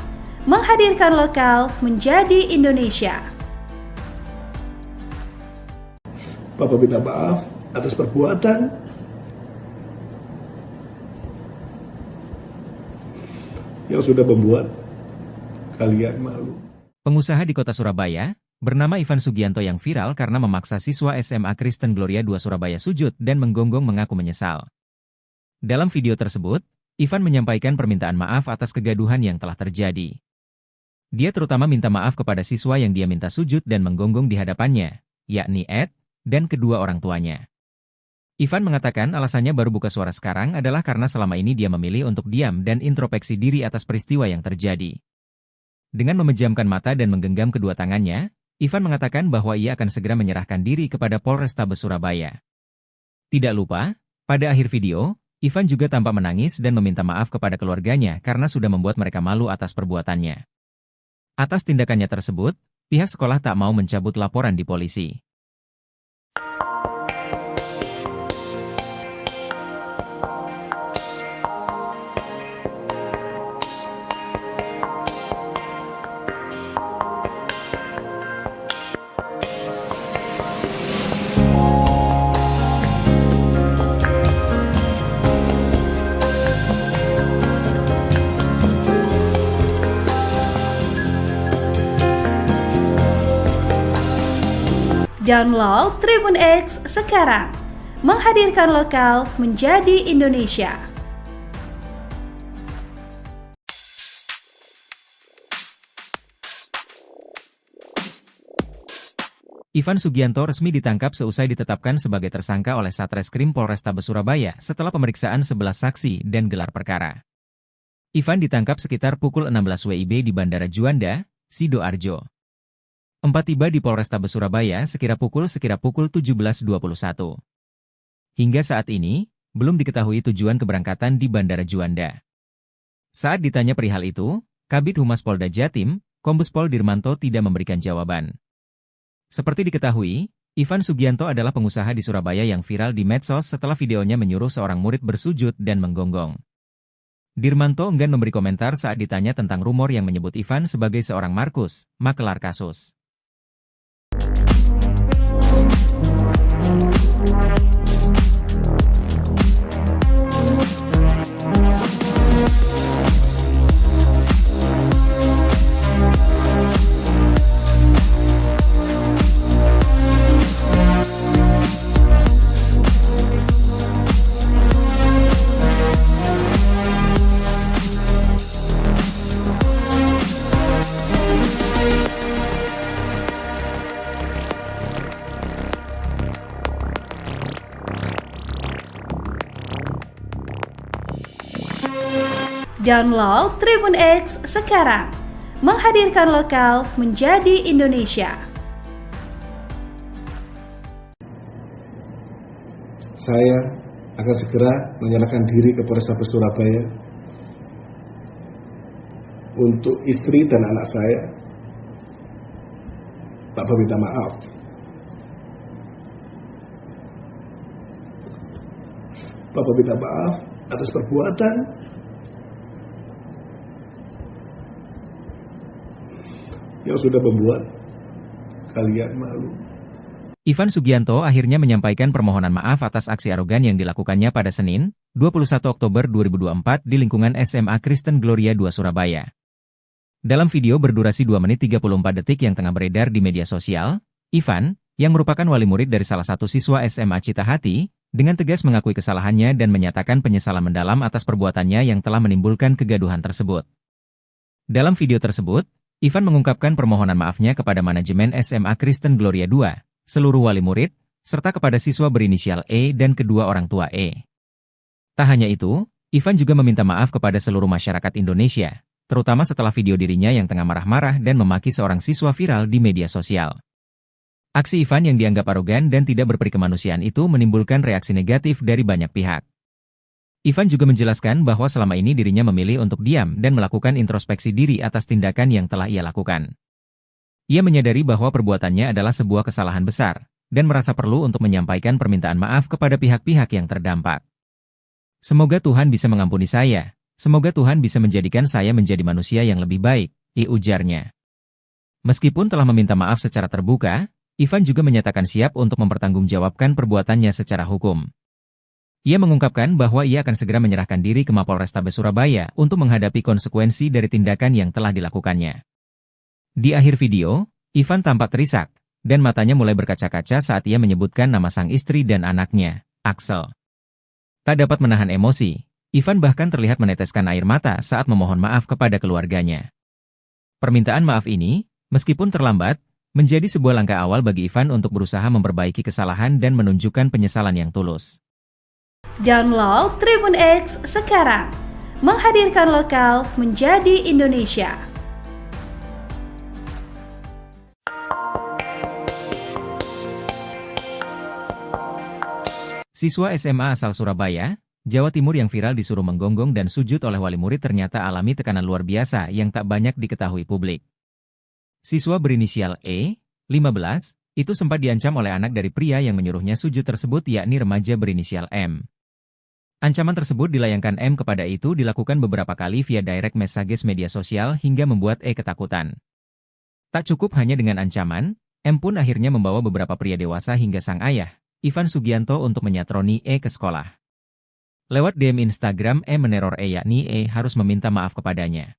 menghadirkan lokal menjadi Indonesia. Papa minta maaf atas perbuatan yang sudah membuat kalian malu. Pengusaha di kota Surabaya, bernama Ivan Sugianto yang viral karena memaksa siswa SMA Kristen Gloria 2 Surabaya sujud dan menggonggong mengaku menyesal. Dalam video tersebut, Ivan menyampaikan permintaan maaf atas kegaduhan yang telah terjadi. Dia terutama minta maaf kepada siswa yang dia minta sujud dan menggonggong di hadapannya, yakni Ed dan kedua orang tuanya. Ivan mengatakan alasannya baru buka suara sekarang adalah karena selama ini dia memilih untuk diam dan introspeksi diri atas peristiwa yang terjadi. Dengan memejamkan mata dan menggenggam kedua tangannya, Ivan mengatakan bahwa ia akan segera menyerahkan diri kepada Polrestabes Surabaya. Tidak lupa, pada akhir video, Ivan juga tampak menangis dan meminta maaf kepada keluarganya karena sudah membuat mereka malu atas perbuatannya. Atas tindakannya tersebut, pihak sekolah tak mau mencabut laporan di polisi. Download Tribun X sekarang, menghadirkan lokal menjadi Indonesia. Ivan Sugianto resmi ditangkap seusai ditetapkan sebagai tersangka oleh Satreskrim Polrestabes Surabaya setelah pemeriksaan 11 saksi dan gelar perkara. Ivan ditangkap sekitar pukul 16 WIB di Bandara Juanda, Sidoarjo. Tiba di Polrestabes Surabaya sekira pukul 17.21. Hingga saat ini, belum diketahui tujuan keberangkatan di Bandara Juanda. Saat ditanya perihal itu, Kabid Humas Polda Jatim, Kombes Pol Dirmanto tidak memberikan jawaban. Seperti diketahui, Ivan Sugianto adalah pengusaha di Surabaya yang viral di medsos setelah videonya menyuruh seorang murid bersujud dan menggonggong. Dirmanto enggan memberi komentar saat ditanya tentang rumor yang menyebut Ivan sebagai seorang Markus, makelar kasus. Download Tribun X sekarang, menghadirkan lokal menjadi Indonesia. Saya akan segera menyerahkan diri ke Polrestabes Surabaya untuk istri dan anak saya. Papa minta maaf. Papa minta maaf atas perbuatan yang sudah membuat kalian malu. Ivan Sugianto akhirnya menyampaikan permohonan maaf atas aksi arogan yang dilakukannya pada Senin, 21 Oktober 2024 di lingkungan SMA Kristen Gloria 2 Surabaya. Dalam video berdurasi 2 menit 34 detik yang tengah beredar di media sosial, Ivan, yang merupakan wali murid dari salah satu siswa SMA Citahati, dengan tegas mengakui kesalahannya dan menyatakan penyesalan mendalam atas perbuatannya yang telah menimbulkan kegaduhan tersebut. Dalam video tersebut, Ivan mengungkapkan permohonan maafnya kepada manajemen SMA Kristen Gloria II, seluruh wali murid, serta kepada siswa berinisial E dan kedua orang tua E. Tak hanya itu, Ivan juga meminta maaf kepada seluruh masyarakat Indonesia, terutama setelah video dirinya yang tengah marah-marah dan memaki seorang siswa viral di media sosial. Aksi Ivan yang dianggap arogan dan tidak berperi kemanusiaan itu menimbulkan reaksi negatif dari banyak pihak. Ivan juga menjelaskan bahwa selama ini dirinya memilih untuk diam dan melakukan introspeksi diri atas tindakan yang telah ia lakukan. Ia menyadari bahwa perbuatannya adalah sebuah kesalahan besar, dan merasa perlu untuk menyampaikan permintaan maaf kepada pihak-pihak yang terdampak. Semoga Tuhan bisa mengampuni saya, semoga Tuhan bisa menjadikan saya menjadi manusia yang lebih baik, ujarnya. Meskipun telah meminta maaf secara terbuka, Ivan juga menyatakan siap untuk mempertanggungjawabkan perbuatannya secara hukum. Ia mengungkapkan bahwa ia akan segera menyerahkan diri ke Mapolrestabes Surabaya untuk menghadapi konsekuensi dari tindakan yang telah dilakukannya. Di akhir video, Ivan tampak terisak, dan matanya mulai berkaca-kaca saat ia menyebutkan nama sang istri dan anaknya, Axel. Tak dapat menahan emosi, Ivan bahkan terlihat meneteskan air mata saat memohon maaf kepada keluarganya. Permintaan maaf ini, meskipun terlambat, menjadi sebuah langkah awal bagi Ivan untuk berusaha memperbaiki kesalahan dan menunjukkan penyesalan yang tulus. Download Tribun X sekarang, menghadirkan lokal menjadi Indonesia. Siswa SMA asal Surabaya, Jawa Timur yang viral disuruh menggonggong dan sujud oleh wali murid ternyata alami tekanan luar biasa yang tak banyak diketahui publik. Siswa berinisial E, 15, itu sempat diancam oleh anak dari pria yang menyuruhnya sujud tersebut yakni remaja berinisial M. Ancaman tersebut dilayangkan M kepada itu dilakukan beberapa kali via direct messages media sosial hingga membuat E ketakutan. Tak cukup hanya dengan ancaman, M pun akhirnya membawa beberapa pria dewasa hingga sang ayah, Ivan Sugianto untuk menyatroni E ke sekolah. Lewat DM Instagram M meneror E yakni E harus meminta maaf kepadanya.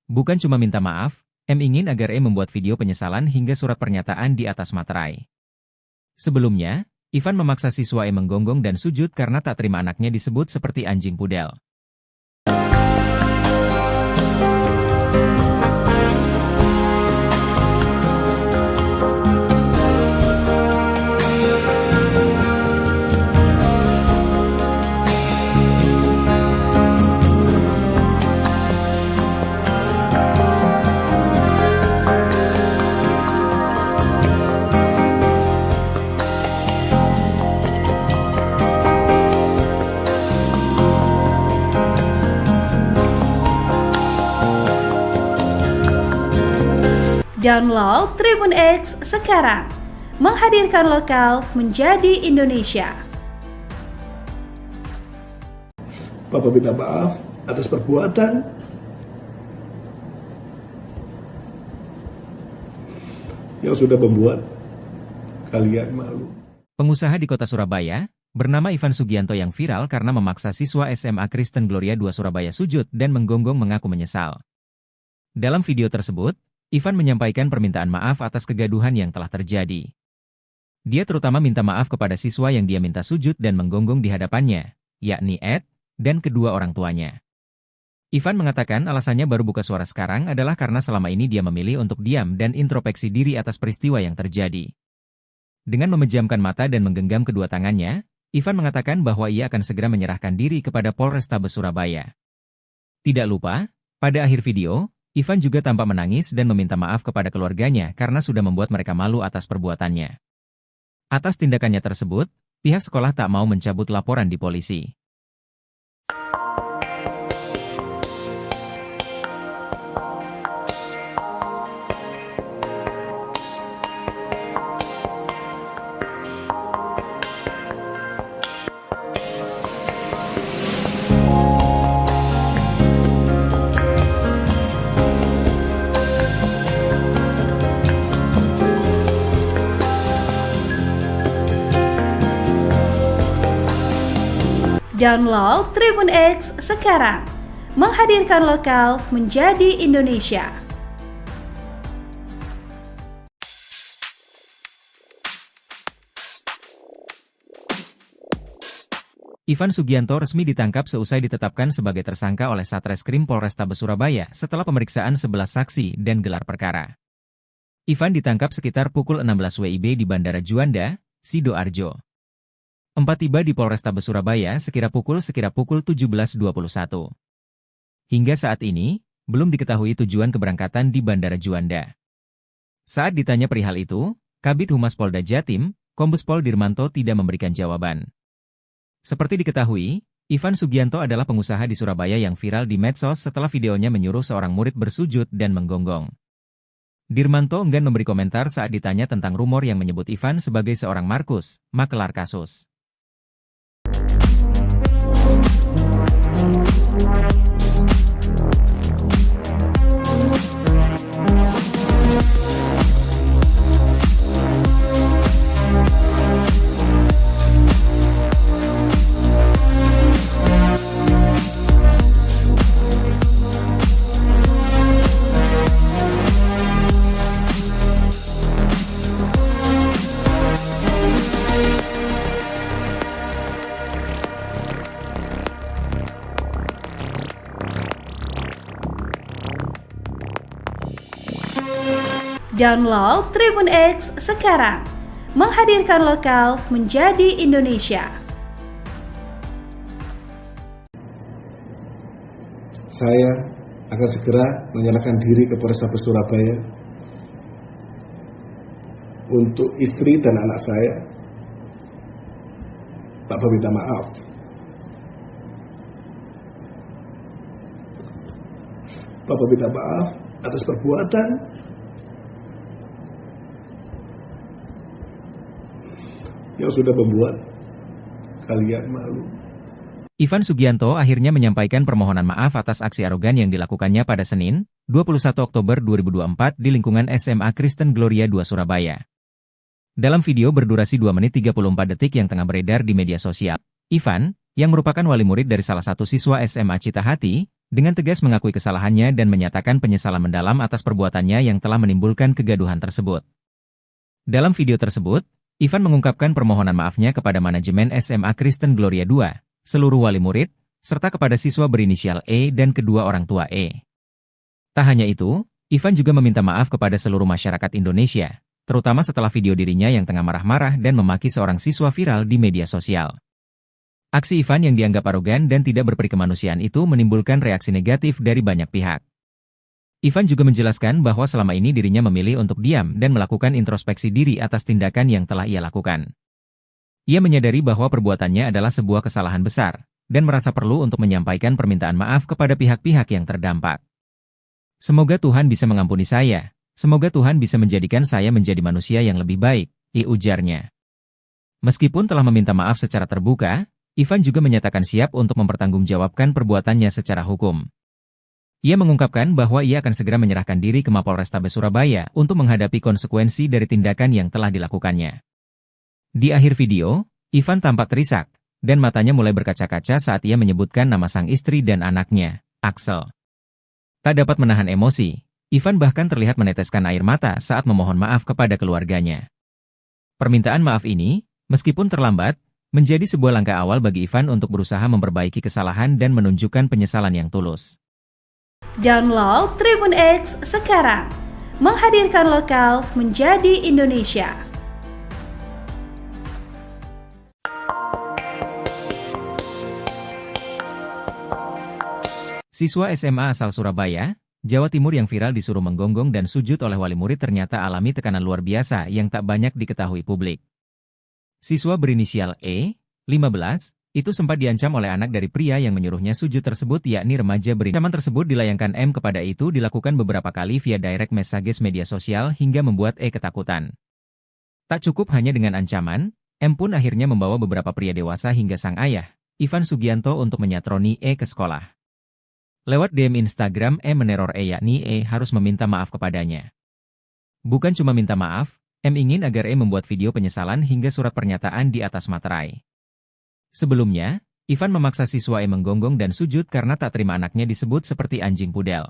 Bukan cuma minta maaf, M ingin agar E membuat video penyesalan hingga surat pernyataan di atas materai. Sebelumnya, Ivan memaksa siswa E menggonggong dan sujud karena tak terima anaknya disebut seperti anjing pudel. Download Tribun X sekarang, menghadirkan lokal menjadi Indonesia. Bapak minta maaf atas perbuatan yang sudah membuat kalian malu. Pengusaha di kota Surabaya, bernama Ivan Sugianto yang viral karena memaksa siswa SMA Kristen Gloria II Surabaya sujud dan menggonggong mengaku menyesal. Dalam video tersebut, Ivan menyampaikan permintaan maaf atas kegaduhan yang telah terjadi. Dia terutama minta maaf kepada siswa yang dia minta sujud dan menggonggong di hadapannya, yakni Ed, dan kedua orang tuanya. Ivan mengatakan alasannya baru buka suara sekarang adalah karena selama ini dia memilih untuk diam dan introspeksi diri atas peristiwa yang terjadi. Dengan memejamkan mata dan menggenggam kedua tangannya, Ivan mengatakan bahwa ia akan segera menyerahkan diri kepada Polrestabes Surabaya. Tidak lupa, pada akhir video, Ivan juga tampak menangis dan meminta maaf kepada keluarganya karena sudah membuat mereka malu atas perbuatannya. Atas tindakannya tersebut, pihak sekolah tak mau mencabut laporan di polisi. Download Tribun X sekarang, menghadirkan lokal menjadi Indonesia. Ivan Sugianto resmi ditangkap seusai ditetapkan sebagai tersangka oleh Satreskrim Polrestabes Surabaya setelah pemeriksaan 11 saksi dan gelar perkara. Ivan ditangkap sekitar pukul 16 WIB di Bandara Juanda, Sidoarjo. Tiba di Polrestabes Surabaya sekira pukul 17.21. Hingga saat ini, belum diketahui tujuan keberangkatan di Bandara Juanda. Saat ditanya perihal itu, Kabid Humas Polda Jatim, Kombes Pol Dirmanto tidak memberikan jawaban. Seperti diketahui, Ivan Sugianto adalah pengusaha di Surabaya yang viral di medsos setelah videonya menyuruh seorang murid bersujud dan menggonggong. Dirmanto enggan memberi komentar saat ditanya tentang rumor yang menyebut Ivan sebagai seorang Markus, makelar kasus. Download Tribun X sekarang, menghadirkan lokal menjadi Indonesia. Saya akan segera menyerahkan diri ke Polrestabes Surabaya untuk istri dan anak saya. Bapak minta maaf. Bapak minta maaf atas perbuatan yang sudah membuat kalian malu. Ivan Sugianto akhirnya menyampaikan permohonan maaf atas aksi arogan yang dilakukannya pada Senin, 21 Oktober 2024 di lingkungan SMA Kristen Gloria 2 Surabaya. Dalam video berdurasi 2 menit 34 detik yang tengah beredar di media sosial, Ivan, yang merupakan wali murid dari salah satu siswa SMA Citahati, dengan tegas mengakui kesalahannya dan menyatakan penyesalan mendalam atas perbuatannya yang telah menimbulkan kegaduhan tersebut. Dalam video tersebut, Ivan mengungkapkan permohonan maafnya kepada manajemen SMA Kristen Gloria 2, seluruh wali murid, serta kepada siswa berinisial E dan kedua orang tua E. Tak hanya itu, Ivan juga meminta maaf kepada seluruh masyarakat Indonesia, terutama setelah video dirinya yang tengah marah-marah dan memaki seorang siswa viral di media sosial. Aksi Ivan yang dianggap arogan dan tidak berperikemanusiaan itu menimbulkan reaksi negatif dari banyak pihak. Ivan juga menjelaskan bahwa selama ini dirinya memilih untuk diam dan melakukan introspeksi diri atas tindakan yang telah ia lakukan. Ia menyadari bahwa perbuatannya adalah sebuah kesalahan besar, dan merasa perlu untuk menyampaikan permintaan maaf kepada pihak-pihak yang terdampak. Semoga Tuhan bisa mengampuni saya, semoga Tuhan bisa menjadikan saya menjadi manusia yang lebih baik, ujarnya. Meskipun telah meminta maaf secara terbuka, Ivan juga menyatakan siap untuk mempertanggungjawabkan perbuatannya secara hukum. Ia mengungkapkan bahwa ia akan segera menyerahkan diri ke Mapolrestabes Surabaya untuk menghadapi konsekuensi dari tindakan yang telah dilakukannya. Di akhir video, Ivan tampak terisak, dan matanya mulai berkaca-kaca saat ia menyebutkan nama sang istri dan anaknya, Axel. Tak dapat menahan emosi, Ivan bahkan terlihat meneteskan air mata saat memohon maaf kepada keluarganya. Permintaan maaf ini, meskipun terlambat, menjadi sebuah langkah awal bagi Ivan untuk berusaha memperbaiki kesalahan dan menunjukkan penyesalan yang tulus. Download Tribun X sekarang, menghadirkan lokal menjadi Indonesia. Siswa SMA asal Surabaya, Jawa Timur yang viral disuruh menggonggong dan sujud oleh wali murid ternyata alami tekanan luar biasa yang tak banyak diketahui publik. Siswa berinisial E, 15, itu sempat diancam oleh anak dari pria yang menyuruhnya sujud tersebut yakni remaja berinisial. Ancaman tersebut dilayangkan M kepada itu dilakukan beberapa kali via direct messages media sosial hingga membuat E ketakutan. Tak cukup hanya dengan ancaman, M pun akhirnya membawa beberapa pria dewasa hingga sang ayah, Ivan Sugianto untuk menyatroni E ke sekolah. Lewat DM Instagram M meneror E yakni E harus meminta maaf kepadanya. Bukan cuma minta maaf, M ingin agar E membuat video penyesalan hingga surat pernyataan di atas materai. Sebelumnya, Ivan memaksa siswa E menggonggong dan sujud karena tak terima anaknya disebut seperti anjing pudel.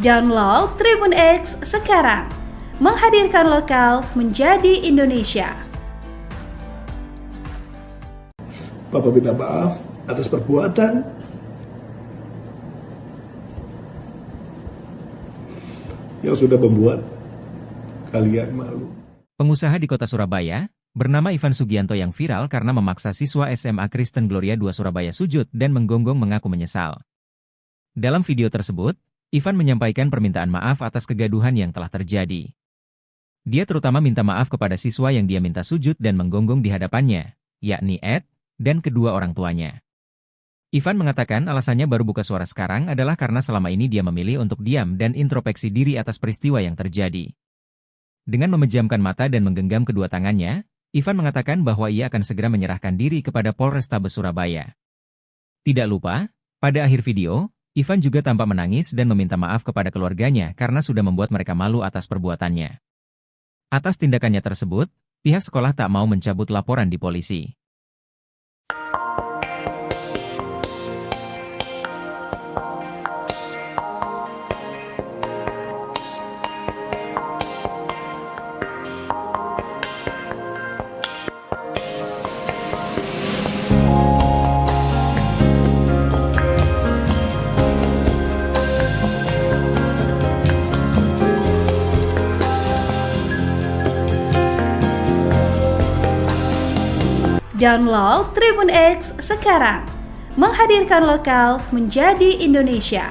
Download Tribun X sekarang. Menghadirkan lokal menjadi Indonesia. Bapak minta maaf atas perbuatan yang sudah membuat kalian malu. Pengusaha di kota Surabaya, bernama Ivan Sugianto yang viral karena memaksa siswa SMA Kristen Gloria 2 Surabaya sujud dan menggonggong mengaku menyesal. Dalam video tersebut, Ivan menyampaikan permintaan maaf atas kegaduhan yang telah terjadi. Dia terutama minta maaf kepada siswa yang dia minta sujud dan menggonggong di hadapannya, yakni Ed, dan kedua orang tuanya. Ivan mengatakan alasannya baru buka suara sekarang adalah karena selama ini dia memilih untuk diam dan introspeksi diri atas peristiwa yang terjadi. Dengan memejamkan mata dan menggenggam kedua tangannya, Ivan mengatakan bahwa ia akan segera menyerahkan diri kepada Polrestabes Surabaya. Tidak lupa, pada akhir video, Ivan juga tampak menangis dan meminta maaf kepada keluarganya karena sudah membuat mereka malu atas perbuatannya. Atas tindakannya tersebut, pihak sekolah tak mau mencabut laporan di polisi. Download Tribun X sekarang. Menghadirkan lokal menjadi Indonesia.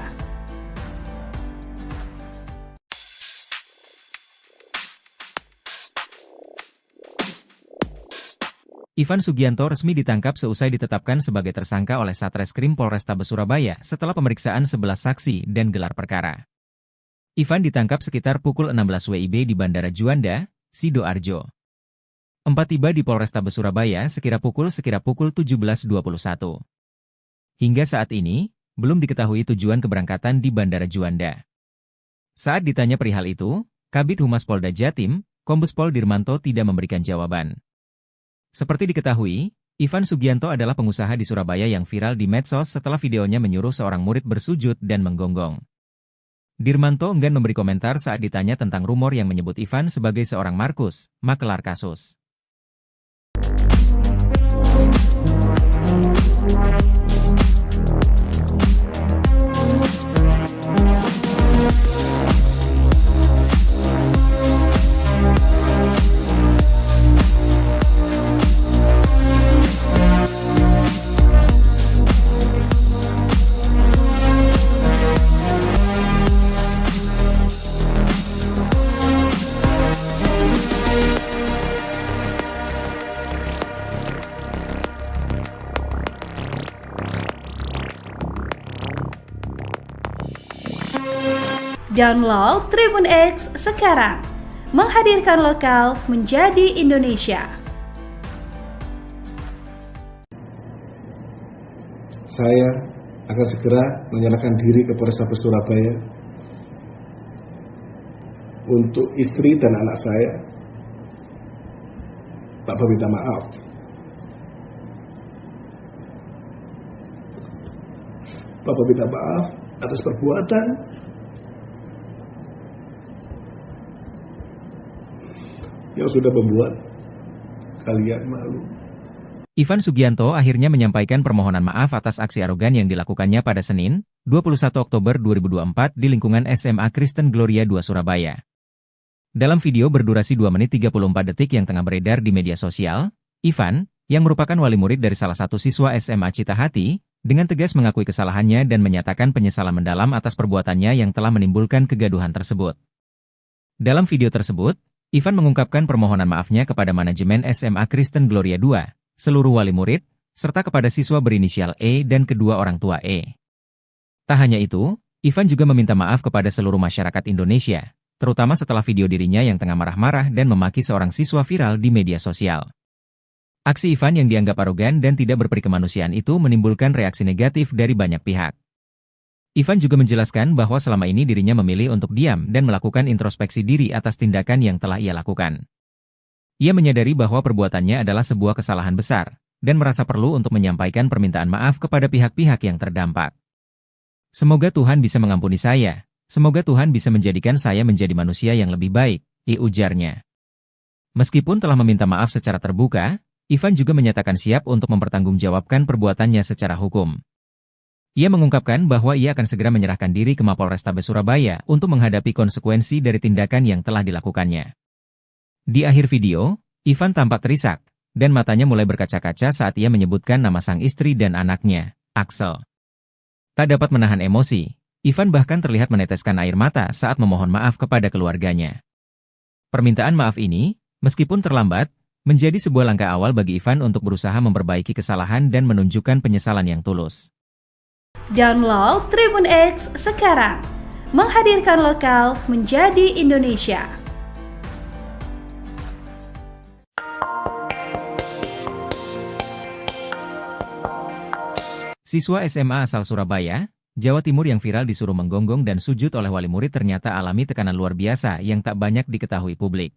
Ivan Sugianto resmi ditangkap seusai ditetapkan sebagai tersangka oleh Satreskrim Polrestabes Surabaya setelah pemeriksaan 11 saksi dan gelar perkara. Ivan ditangkap sekitar pukul 16 WIB di Bandara Juanda, Sidoarjo. Tiba di Polrestabes Surabaya sekira pukul 17.21. Hingga saat ini, belum diketahui tujuan keberangkatan di Bandara Juanda. Saat ditanya perihal itu, Kabid Humas Polda Jatim, Kombes Pol Dirmanto tidak memberikan jawaban. Seperti diketahui, Ivan Sugianto adalah pengusaha di Surabaya yang viral di medsos setelah videonya menyuruh seorang murid bersujud dan menggonggong. Dirmanto enggan memberi komentar saat ditanya tentang rumor yang menyebut Ivan sebagai seorang Markus, makelar kasus. Download Tribun X sekarang. Menghadirkan lokal menjadi Indonesia. Saya akan segera menyerahkan diri ke Polrestabes Surabaya. Untuk istri dan anak saya, Bapak minta maaf. Bapak minta maaf atas perbuatan yang sudah membuat kalian malu. Ivan Sugianto akhirnya menyampaikan permohonan maaf atas aksi arogan yang dilakukannya pada Senin, 21 Oktober 2024 di lingkungan SMA Kristen Gloria 2 Surabaya. Dalam video berdurasi 2 menit 34 detik yang tengah beredar di media sosial, Ivan, yang merupakan wali murid dari salah satu siswa SMA Citahati, dengan tegas mengakui kesalahannya dan menyatakan penyesalan mendalam atas perbuatannya yang telah menimbulkan kegaduhan tersebut. Dalam video tersebut, Ivan mengungkapkan permohonan maafnya kepada manajemen SMA Kristen Gloria 2, seluruh wali murid, serta kepada siswa berinisial E dan kedua orang tua E. Tak hanya itu, Ivan juga meminta maaf kepada seluruh masyarakat Indonesia, terutama setelah video dirinya yang tengah marah-marah dan memaki seorang siswa viral di media sosial. Aksi Ivan yang dianggap arogan dan tidak berperikemanusiaan itu menimbulkan reaksi negatif dari banyak pihak. Ivan juga menjelaskan bahwa selama ini dirinya memilih untuk diam dan melakukan introspeksi diri atas tindakan yang telah ia lakukan. Ia menyadari bahwa perbuatannya adalah sebuah kesalahan besar, dan merasa perlu untuk menyampaikan permintaan maaf kepada pihak-pihak yang terdampak. Semoga Tuhan bisa mengampuni saya, Semoga Tuhan bisa menjadikan saya menjadi manusia yang lebih baik, ujarnya. Meskipun telah meminta maaf secara terbuka, Ivan juga menyatakan siap untuk mempertanggungjawabkan perbuatannya secara hukum. Ia mengungkapkan bahwa ia akan segera menyerahkan diri ke Mapolrestabes Surabaya untuk menghadapi konsekuensi dari tindakan yang telah dilakukannya. Di akhir video, Ivan tampak terisak, dan matanya mulai berkaca-kaca saat ia menyebutkan nama sang istri dan anaknya, Axel. Tak dapat menahan emosi, Ivan bahkan terlihat meneteskan air mata saat memohon maaf kepada keluarganya. Permintaan maaf ini, meskipun terlambat, menjadi sebuah langkah awal bagi Ivan untuk berusaha memperbaiki kesalahan dan menunjukkan penyesalan yang tulus. Download Tribun X sekarang, menghadirkan lokal menjadi Indonesia. Siswa SMA asal Surabaya, Jawa Timur yang viral disuruh menggonggong dan sujud oleh wali murid ternyata alami tekanan luar biasa yang tak banyak diketahui publik.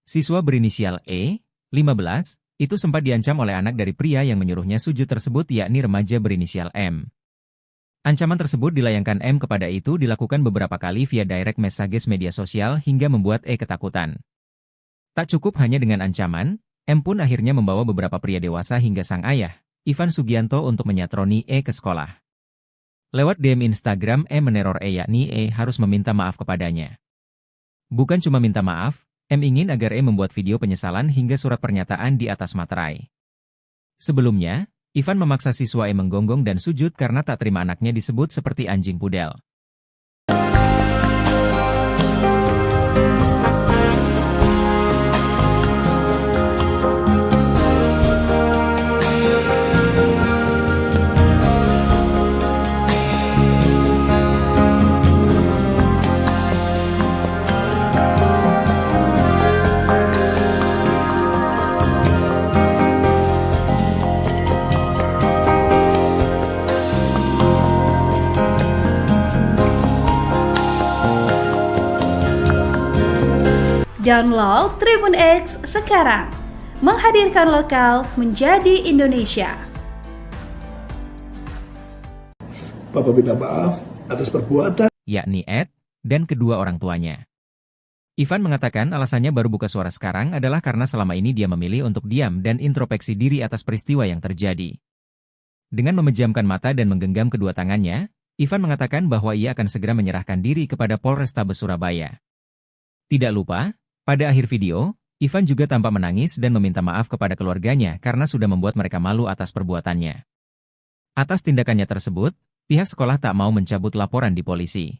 Siswa berinisial E, 15, itu sempat diancam oleh anak dari pria yang menyuruhnya sujud tersebut yakni remaja berinisial M. Ancaman tersebut dilayangkan M kepada itu dilakukan beberapa kali via direct messages media sosial hingga membuat E ketakutan. Tak cukup hanya dengan ancaman, M pun akhirnya membawa beberapa pria dewasa hingga sang ayah, Ivan Sugianto untuk menyatroni E ke sekolah. Lewat DM Instagram M meneror E yakni E harus meminta maaf kepadanya. Bukan cuma minta maaf, M ingin agar E membuat video penyesalan hingga surat pernyataan di atas materai. Sebelumnya, Ivan memaksa siswa E menggonggong dan sujud karena tak terima anaknya disebut seperti anjing pudel. Download Tribun X sekarang, menghadirkan lokal menjadi Indonesia. Papa minta maaf atas perbuatan. Yakni Ed dan kedua orang tuanya. Ivan mengatakan alasannya baru buka suara sekarang adalah karena selama ini dia memilih untuk diam dan introspeksi diri atas peristiwa yang terjadi. Dengan memejamkan mata dan menggenggam kedua tangannya, Ivan mengatakan bahwa ia akan segera menyerahkan diri kepada Polrestabes Surabaya. Tidak lupa, pada akhir video, Ivan juga tampak menangis dan meminta maaf kepada keluarganya karena sudah membuat mereka malu atas perbuatannya. Atas tindakannya tersebut, pihak sekolah tak mau mencabut laporan di polisi.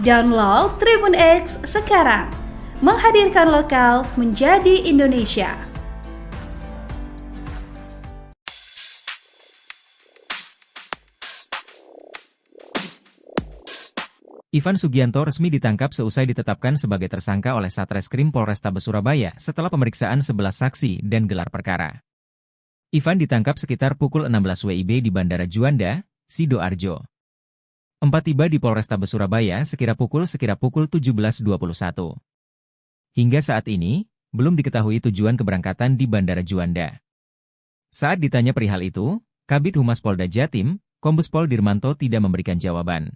Download Tribun X sekarang, menghadirkan lokal menjadi Indonesia. Ivan Sugianto resmi ditangkap seusai ditetapkan sebagai tersangka oleh Satreskrim Polrestabes Surabaya setelah pemeriksaan 11 saksi dan gelar perkara. Ivan ditangkap sekitar pukul 16 WIB di Bandara Juanda, Sidoarjo. Tiba di Polrestabes Surabaya sekira pukul 17.21. Hingga saat ini, belum diketahui tujuan keberangkatan di Bandara Juanda. Saat ditanya perihal itu, Kabid Humas Polda Jatim, Kombes Pol Dirmanto tidak memberikan jawaban.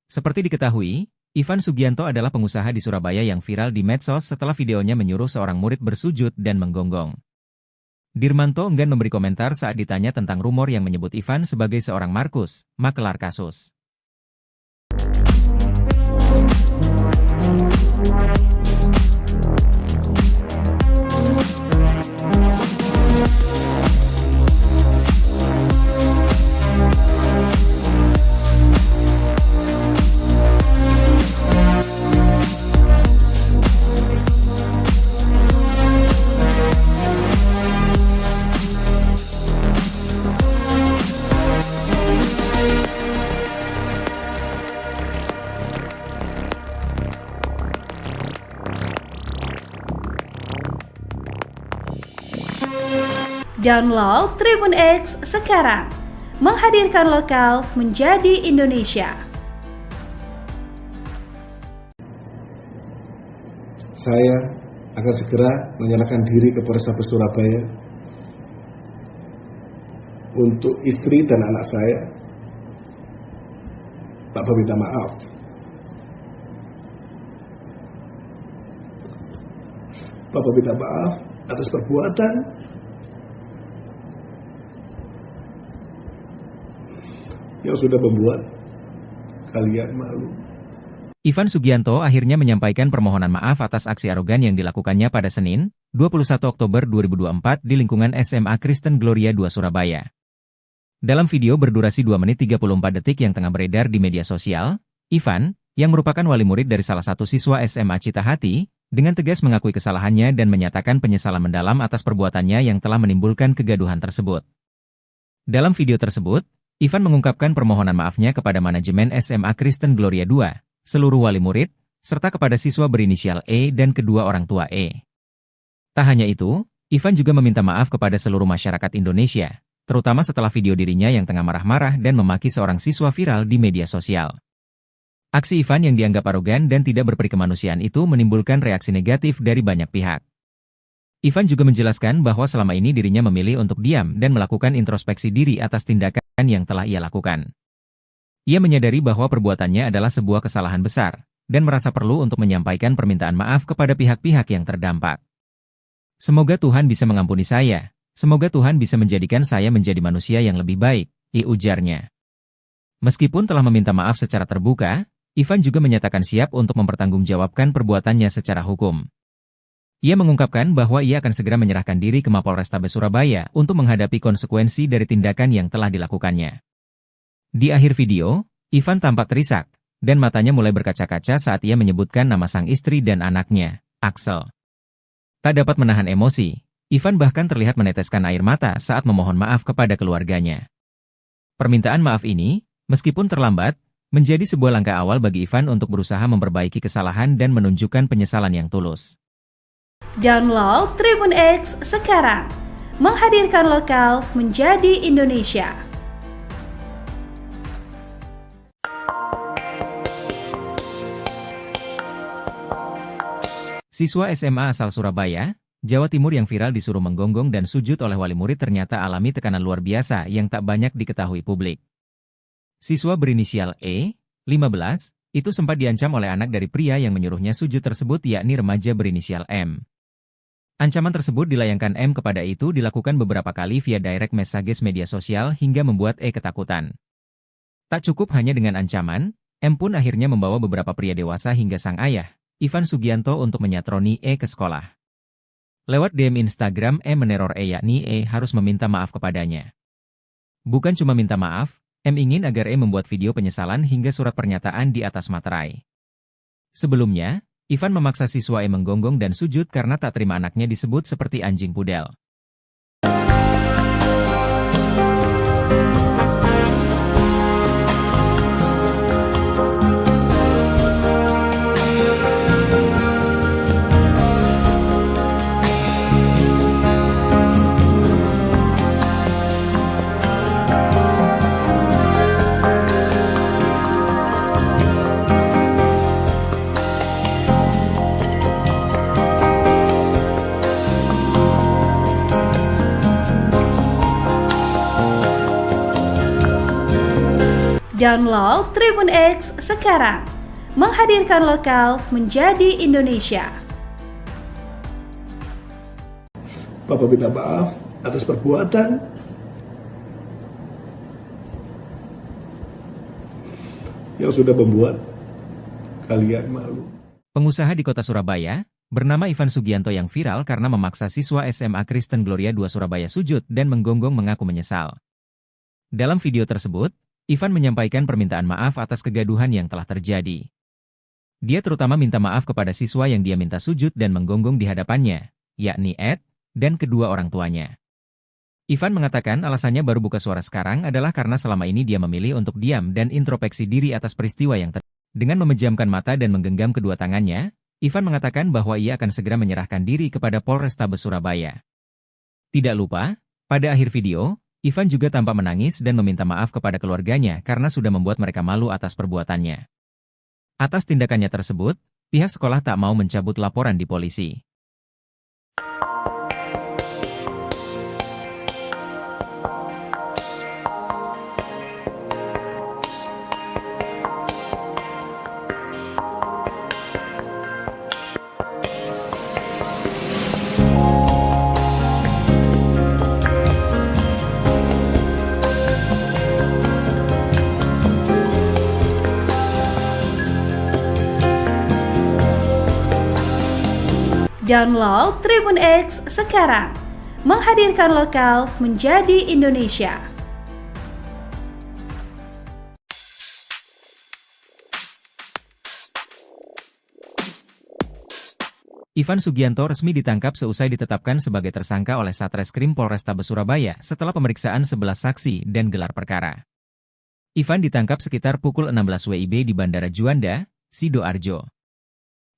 Seperti diketahui, Ivan Sugianto adalah pengusaha di Surabaya yang viral di medsos setelah videonya menyuruh seorang murid bersujud dan menggonggong. Dirmanto enggan memberi komentar saat ditanya tentang rumor yang menyebut Ivan sebagai seorang Markus, makelar kasus. Download Tribun X sekarang, menghadirkan lokal menjadi Indonesia. Saya akan segera menyerahkan diri ke Polrestabes Surabaya untuk istri dan anak saya. Bapak minta maaf. Bapak minta maaf atas perbuatan yang sudah membuat kalian malu. Ivan Sugianto akhirnya menyampaikan permohonan maaf atas aksi arogan yang dilakukannya pada Senin, 21 Oktober 2024 di lingkungan SMA Kristen Gloria 2 Surabaya. Dalam video berdurasi 2 menit 34 detik yang tengah beredar di media sosial, Ivan, yang merupakan wali murid dari salah satu siswa SMA Citahati, dengan tegas mengakui kesalahannya dan menyatakan penyesalan mendalam atas perbuatannya yang telah menimbulkan kegaduhan tersebut. Dalam video tersebut, Ivan mengungkapkan permohonan maafnya kepada manajemen SMA Kristen Gloria 2, seluruh wali murid, serta kepada siswa berinisial E dan kedua orang tua E. Tak hanya itu, Ivan juga meminta maaf kepada seluruh masyarakat Indonesia, terutama setelah video dirinya yang tengah marah-marah dan memaki seorang siswa viral di media sosial. Aksi Ivan yang dianggap arogan dan tidak berperi kemanusiaan itu menimbulkan reaksi negatif dari banyak pihak. Ivan juga menjelaskan bahwa selama ini dirinya memilih untuk diam dan melakukan introspeksi diri atas tindakan yang telah ia lakukan. Ia menyadari bahwa perbuatannya adalah sebuah kesalahan besar, dan merasa perlu untuk menyampaikan permintaan maaf kepada pihak-pihak yang terdampak. Semoga Tuhan bisa mengampuni saya, semoga Tuhan bisa menjadikan saya menjadi manusia yang lebih baik, ujarnya. Meskipun telah meminta maaf secara terbuka, Ivan juga menyatakan siap untuk mempertanggungjawabkan perbuatannya secara hukum. Ia mengungkapkan bahwa ia akan segera menyerahkan diri ke Mapolrestabes Surabaya untuk menghadapi konsekuensi dari tindakan yang telah dilakukannya. Di akhir video, Ivan tampak terisak, dan matanya mulai berkaca-kaca saat ia menyebutkan nama sang istri dan anaknya, Axel. Tak dapat menahan emosi, Ivan bahkan terlihat meneteskan air mata saat memohon maaf kepada keluarganya. Permintaan maaf ini, meskipun terlambat, menjadi sebuah langkah awal bagi Ivan untuk berusaha memperbaiki kesalahan dan menunjukkan penyesalan yang tulus. Download Tribun X sekarang, menghadirkan lokal menjadi Indonesia. Siswa SMA asal Surabaya, Jawa Timur yang viral disuruh menggonggong dan sujud oleh wali murid ternyata alami tekanan luar biasa yang tak banyak diketahui publik. Siswa berinisial E, 15, itu sempat diancam oleh anak dari pria yang menyuruhnya sujud tersebut yakni remaja berinisial M. Ancaman tersebut dilayangkan M kepada itu dilakukan beberapa kali via direct messages media sosial hingga membuat E ketakutan. Tak cukup hanya dengan ancaman, M pun akhirnya membawa beberapa pria dewasa hingga sang ayah, Ivan Sugianto untuk menyatroni E ke sekolah. Lewat DM Instagram M meneror E yakni E harus meminta maaf kepadanya. Bukan cuma minta maaf, M ingin agar E membuat video penyesalan hingga surat pernyataan di atas materai. Sebelumnya, Ivan memaksa siswa E menggonggong dan sujud karena tak terima anaknya disebut seperti anjing pudel. Download Tribun X sekarang, menghadirkan lokal menjadi Indonesia. Bapak minta maaf atas perbuatan yang sudah membuat kalian malu. Pengusaha di kota Surabaya, bernama Ivan Sugianto yang viral karena memaksa siswa SMA Kristen Gloria 2 Surabaya sujud dan menggonggong mengaku menyesal. Dalam video tersebut, Ivan menyampaikan permintaan maaf atas kegaduhan yang telah terjadi. Dia terutama minta maaf kepada siswa yang dia minta sujud dan menggonggong di hadapannya, yakni Ed, dan kedua orang tuanya. Ivan mengatakan alasannya baru buka suara sekarang adalah karena selama ini dia memilih untuk diam dan introspeksi diri atas peristiwa yang terjadi. Dengan memejamkan mata dan menggenggam kedua tangannya, Ivan mengatakan bahwa ia akan segera menyerahkan diri kepada Polrestabes Surabaya. Tidak lupa, Pada akhir video, Ivan juga tampak menangis dan meminta maaf kepada keluarganya karena sudah membuat mereka malu atas perbuatannya. Atas tindakannya tersebut, pihak sekolah tak mau mencabut laporan di polisi. Download Tribun X sekarang, menghadirkan lokal menjadi Indonesia. Ivan Sugianto resmi ditangkap seusai ditetapkan sebagai tersangka oleh Satreskrim Polrestabes Surabaya setelah pemeriksaan 11 saksi dan gelar perkara. Ivan ditangkap sekitar pukul 16 WIB di Bandara Juanda, Sidoarjo.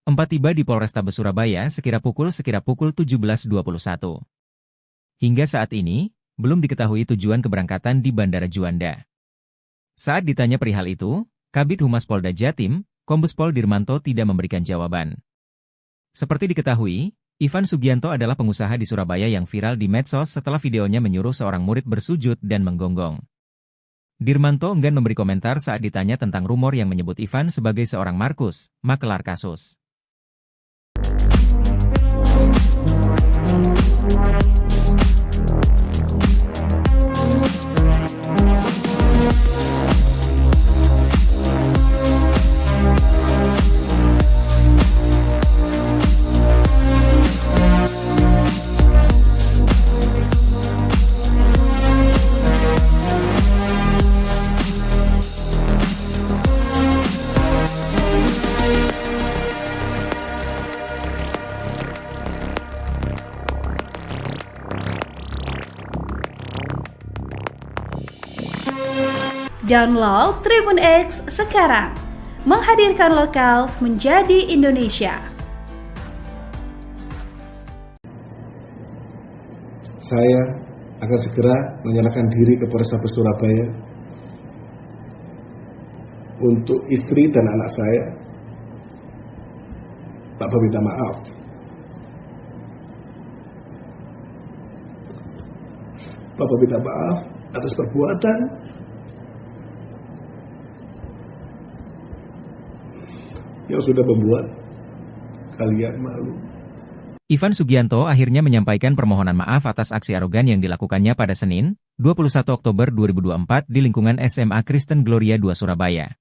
Tiba di Polrestabes Surabaya sekira pukul 17.21. Hingga saat ini, belum diketahui tujuan keberangkatan di Bandara Juanda. Saat ditanya perihal itu, Kabid Humas Polda Jatim, Kombes Pol Dirmanto tidak memberikan jawaban. Seperti diketahui, Ivan Sugianto adalah pengusaha di Surabaya yang viral di medsos setelah videonya menyuruh seorang murid bersujud dan menggonggong. Dirmanto enggan memberi komentar saat ditanya tentang rumor yang menyebut Ivan sebagai seorang Markus, makelar kasus. Download Tribun X sekarang, menghadirkan lokal menjadi Indonesia. Saya akan segera menyerahkan diri ke Polrestabes Surabaya. Untuk istri dan anak saya, Papa minta maaf. Papa minta maaf atas perbuatan yang sudah membuat kalian malu. Ivan Sugianto akhirnya menyampaikan permohonan maaf atas aksi arogan yang dilakukannya pada Senin, 21 Oktober 2024 di lingkungan SMA Kristen Gloria 2 Surabaya.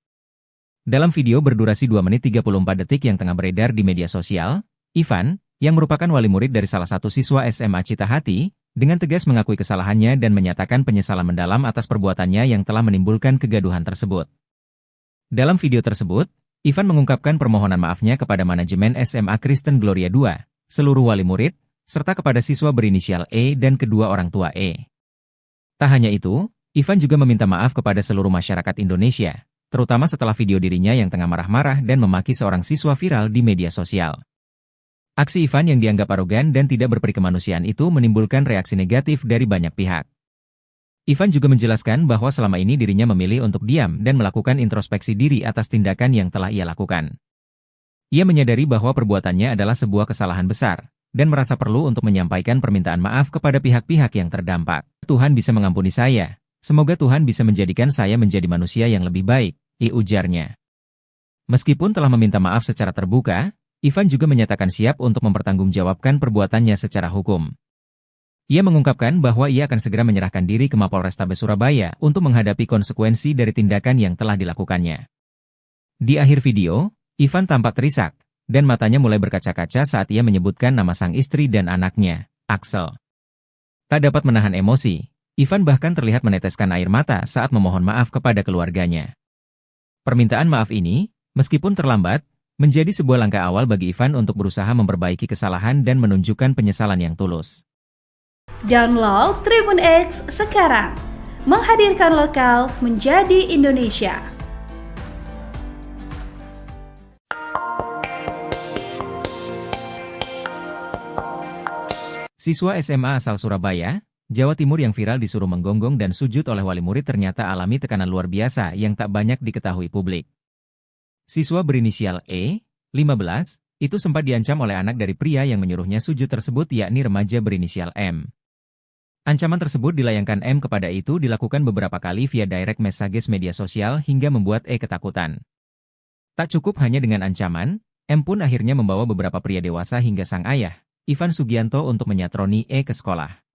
Dalam video berdurasi 2 menit 34 detik yang tengah beredar di media sosial, Ivan, yang merupakan wali murid dari salah satu siswa SMA Citahati, dengan tegas mengakui kesalahannya dan menyatakan penyesalan mendalam atas perbuatannya yang telah menimbulkan kegaduhan tersebut. Dalam video tersebut, Ivan mengungkapkan permohonan maafnya kepada manajemen SMA Kristen Gloria 2, seluruh wali murid, serta kepada siswa berinisial E dan kedua orang tua E. Tak hanya itu, Ivan juga meminta maaf kepada seluruh masyarakat Indonesia, terutama setelah video dirinya yang tengah marah-marah dan memaki seorang siswa viral di media sosial. Aksi Ivan yang dianggap arogan dan tidak berperi kemanusiaan itu menimbulkan reaksi negatif dari banyak pihak. Ivan juga menjelaskan bahwa selama ini dirinya memilih untuk diam dan melakukan introspeksi diri atas tindakan yang telah ia lakukan. Ia menyadari bahwa perbuatannya adalah sebuah kesalahan besar, dan merasa perlu untuk menyampaikan permintaan maaf kepada pihak-pihak yang terdampak. Tuhan bisa mengampuni saya, semoga Tuhan bisa menjadikan saya menjadi manusia yang lebih baik, ujarnya. Meskipun telah meminta maaf secara terbuka, Ivan juga menyatakan siap untuk mempertanggungjawabkan perbuatannya secara hukum. Ia mengungkapkan bahwa ia akan segera menyerahkan diri ke Mapolrestabes Surabaya untuk menghadapi konsekuensi dari tindakan yang telah dilakukannya. Di akhir video, Ivan tampak terisak, dan matanya mulai berkaca-kaca saat ia menyebutkan nama sang istri dan anaknya, Axel. Tak dapat menahan emosi, Ivan bahkan terlihat meneteskan air mata saat memohon maaf kepada keluarganya. Permintaan maaf ini, meskipun terlambat, menjadi sebuah langkah awal bagi Ivan untuk berusaha memperbaiki kesalahan dan menunjukkan penyesalan yang tulus. Download Tribun X sekarang, menghadirkan lokal menjadi Indonesia. Siswa SMA asal Surabaya, Jawa Timur yang viral disuruh menggonggong dan sujud oleh wali murid ternyata alami tekanan luar biasa yang tak banyak diketahui publik. Siswa berinisial E, 15, itu sempat diancam oleh anak dari pria yang menyuruhnya sujud tersebut yakni remaja berinisial M. Ancaman tersebut dilayangkan M kepada itu dilakukan beberapa kali via direct messages media sosial hingga membuat E ketakutan. Tak cukup hanya dengan ancaman, M pun akhirnya membawa beberapa pria dewasa hingga sang ayah, Ivan Sugianto untuk menyatroni E ke sekolah.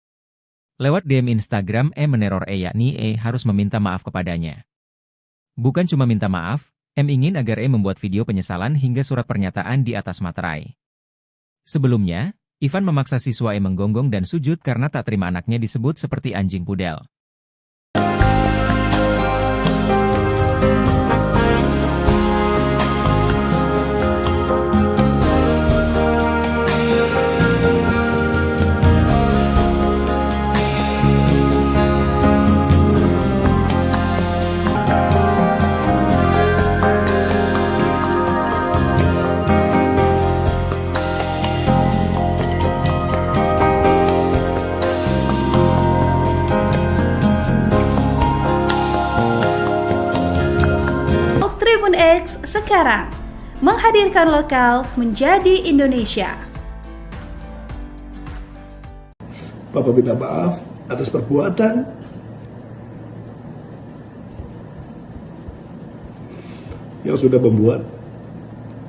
Lewat DM Instagram, M meneror E yakni E harus meminta maaf kepadanya. Bukan cuma minta maaf, M ingin agar E membuat video penyesalan hingga surat pernyataan di atas materai. Sebelumnya, Ivan memaksa siswa E menggonggong dan sujud karena tak terima anaknya disebut seperti anjing pudel. Tribun X sekarang menghadirkan lokal menjadi Indonesia. Bapak minta maaf atas perbuatan yang sudah membuat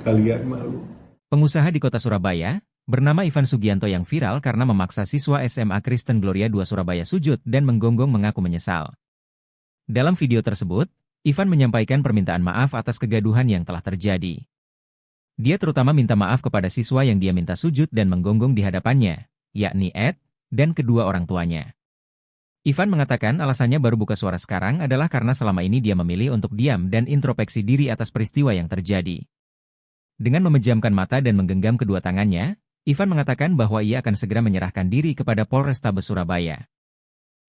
kalian malu. Pengusaha di kota Surabaya, bernama Ivan Sugianto yang viral karena memaksa siswa SMA Kristen Gloria 2 Surabaya sujud dan menggonggong mengaku menyesal. Dalam video tersebut, Ivan menyampaikan permintaan maaf atas kegaduhan yang telah terjadi. Dia terutama minta maaf kepada siswa yang dia minta sujud dan menggonggong di hadapannya, yakni Ed, dan kedua orang tuanya. Ivan mengatakan alasannya baru buka suara sekarang adalah karena selama ini dia memilih untuk diam dan introspeksi diri atas peristiwa yang terjadi. Dengan memejamkan mata dan menggenggam kedua tangannya, Ivan mengatakan bahwa ia akan segera menyerahkan diri kepada Polrestabes Surabaya.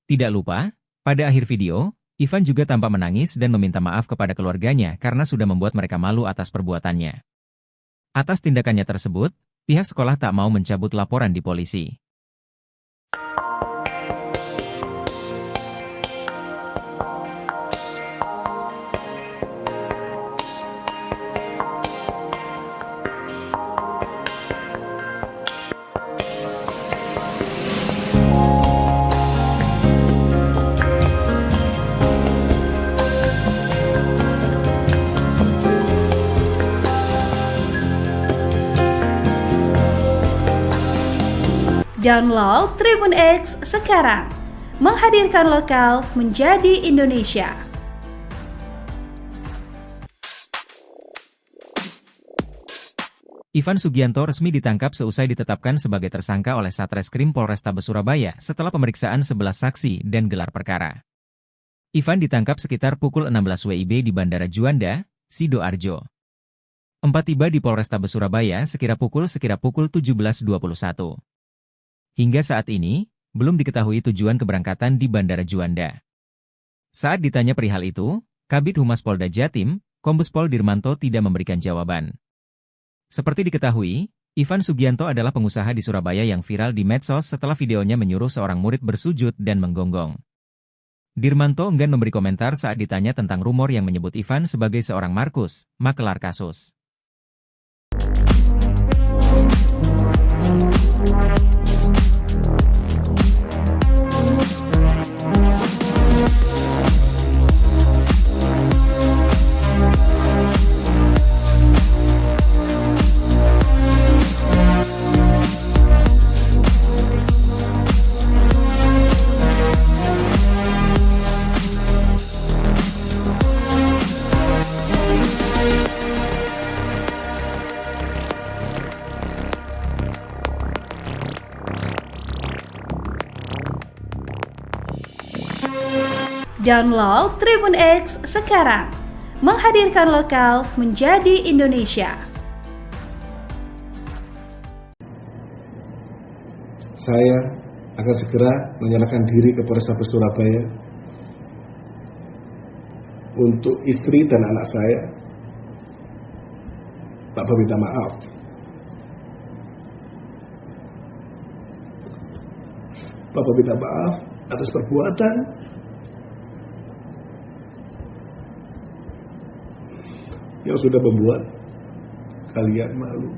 Tidak lupa, pada akhir video, Ivan juga tampak menangis dan meminta maaf kepada keluarganya karena sudah membuat mereka malu atas perbuatannya. Atas tindakannya tersebut, pihak sekolah tak mau mencabut laporan di polisi. Download Tribun X sekarang, menghadirkan lokal menjadi Indonesia. Ivan Sugianto resmi ditangkap seusai ditetapkan sebagai tersangka oleh Satreskrim Polrestabes Surabaya setelah pemeriksaan 11 saksi dan gelar perkara. Ivan ditangkap sekitar pukul 16 WIB di Bandara Juanda, Sidoarjo. Tiba di Polrestabes Surabaya sekira pukul 17.21. Hingga saat ini, belum diketahui tujuan keberangkatan di Bandara Juanda. Saat ditanya perihal itu, Kabid Humas Polda Jatim, Kombes Pol Dirmanto tidak memberikan jawaban. Seperti diketahui, Ivan Sugianto adalah pengusaha di Surabaya yang viral di medsos setelah videonya menyuruh seorang murid bersujud dan menggonggong. Dirmanto enggan memberi komentar saat ditanya tentang rumor yang menyebut Ivan sebagai seorang Markus, makelar kasus. Download Tribun X sekarang, menghadirkan lokal menjadi Indonesia. Saya akan segera menyerahkan diri ke Polrestabes Surabaya. Untuk istri dan anak saya, Bapak minta maaf. Papa minta maaf atas perbuatan yang sudah membuat kalian malu.